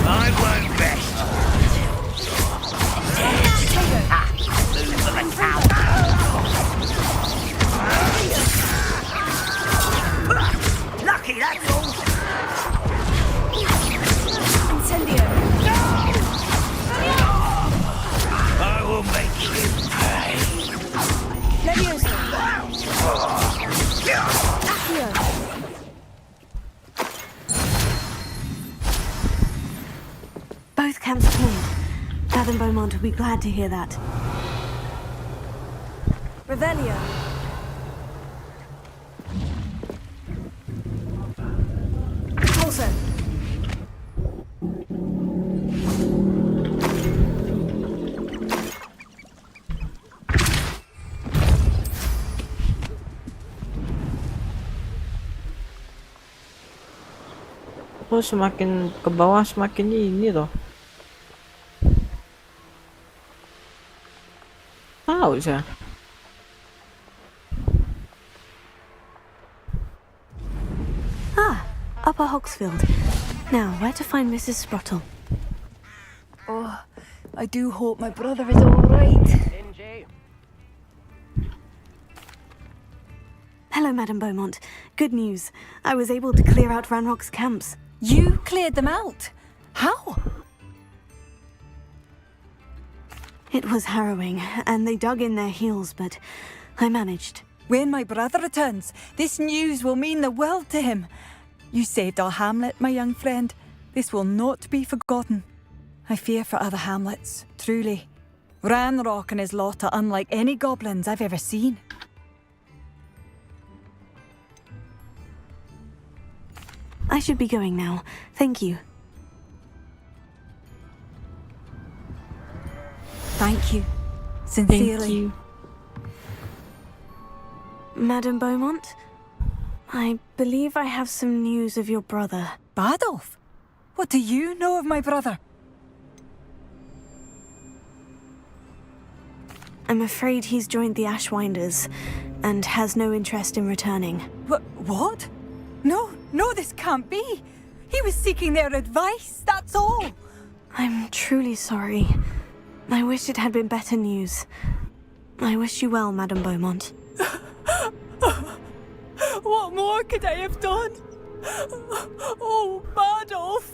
I won't rest. Move for the count. Lucky, that's all. I will make you pay. Both camps cleared. Madame Beaumont will be glad to hear that. Revelio. Also. Oh, semakin ke bawah semakin ini loh. Tahu saya. Ah, Upper Hogsfield. Now, where to find Mrs. Sprottle? Oh, I do hope my brother is all right. Hello, Madame Beaumont. Good news. I was able to clear out Ranrock's camps. You cleared them out? How? It was harrowing, and they dug in their heels, but I managed. When my brother returns, this news will mean the world to him. You saved our hamlet, my young friend. This will not be forgotten. I fear for other hamlets, truly. Ranrock and his lot are unlike any goblins I've ever seen. I should be going now. Thank you. Thank you. Sincerely. Thank you. Madame Beaumont, I believe I have some news of your brother. Bardolph? What do you know of my brother? I'm afraid he's joined the Ashwinders and has no interest in returning. What? No, this can't be. He was seeking their advice, that's all. I'm truly sorry. I wish it had been better news. I wish you well, Madame Beaumont. What more could I have done? Oh, Bardolph!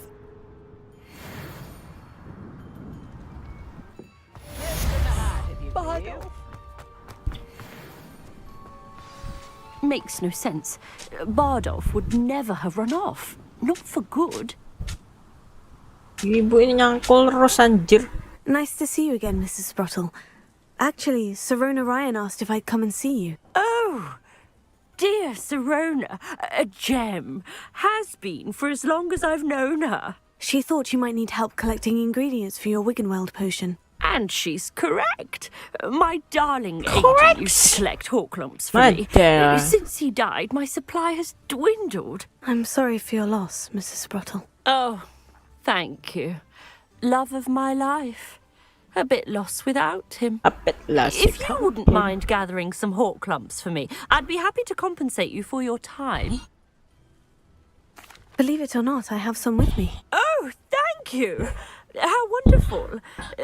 Bardolph. Makes no sense. Bardolph would never have run off. Not for good. Ibu ini nyangkul terus anjir. Nice to see you again, Mrs. Sprottle. Actually, Sirona Ryan asked if I'd come and see you. Oh, dear Sirona. A gem. Has been for as long as I've known her. She thought you might need help collecting ingredients for your Wiggenweld potion. And she's correct. My darling Aiden used to collect hawk lumps for me. dear. Since he died, my supply has dwindled. I'm sorry for your loss, Mrs. Sprottle. Oh, thank you. Love of my life. A bit lost without him. A bit lost. If you wouldn't mind gathering some hawk lumps for me, I'd be happy to compensate you for your time. Believe it or not, I have some with me. Oh, thank you. How wonderful.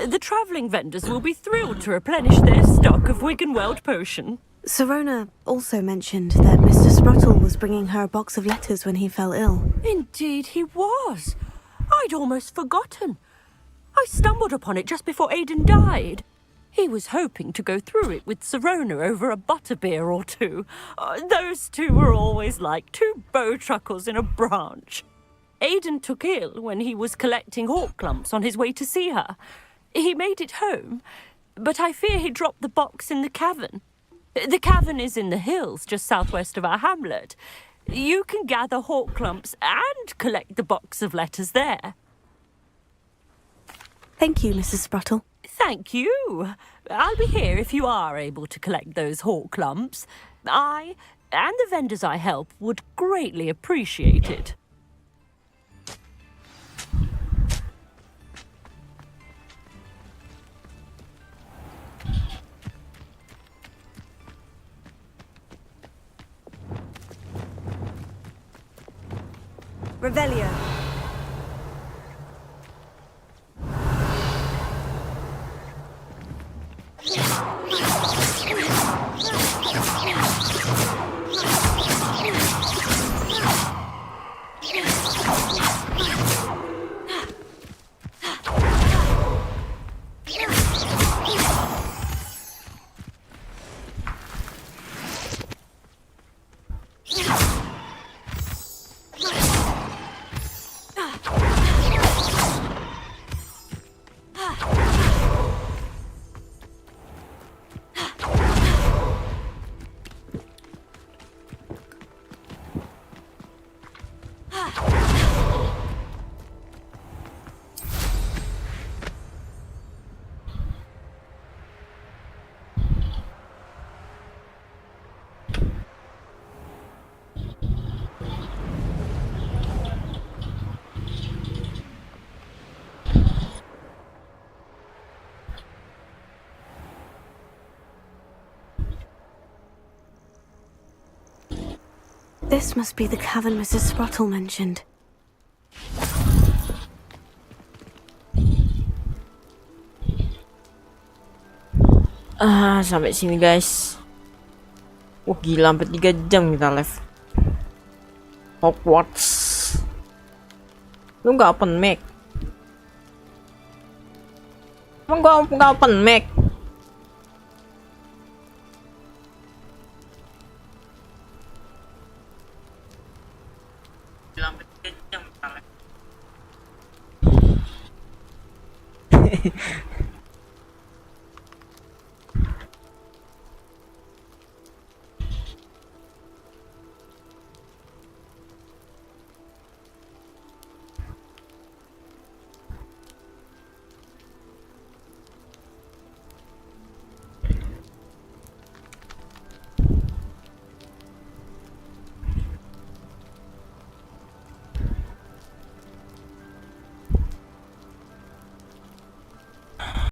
The travelling vendors will be thrilled to replenish their stock of Wiggenweld potion. Sirona also mentioned that Mr. Sprottle was bringing her a box of letters when he fell ill. Indeed he was. I'd almost forgotten. I stumbled upon it just before Aiden died. He was hoping to go through it with Sirona over a butterbeer or two. Those two were always like two bowtruckles in a branch. Aiden took ill when he was collecting hawk lumps on his way to see her. He made it home, but I fear he dropped the box in the cavern. The cavern is in the hills just southwest of our hamlet. You can gather hawk clumps and collect the box of letters there. Thank you, Mrs. Sprottle. Thank you. I'll be here if you are able to collect those hawk clumps. I and the vendors I help would greatly appreciate it. Revelio. This must be the cavern Mrs. Sprottle mentioned. Sampai sini guys. Wah gila, sampai 3 jam kita live. Hogwarts. Lu nggak open mic? Emang gua nggak open mic?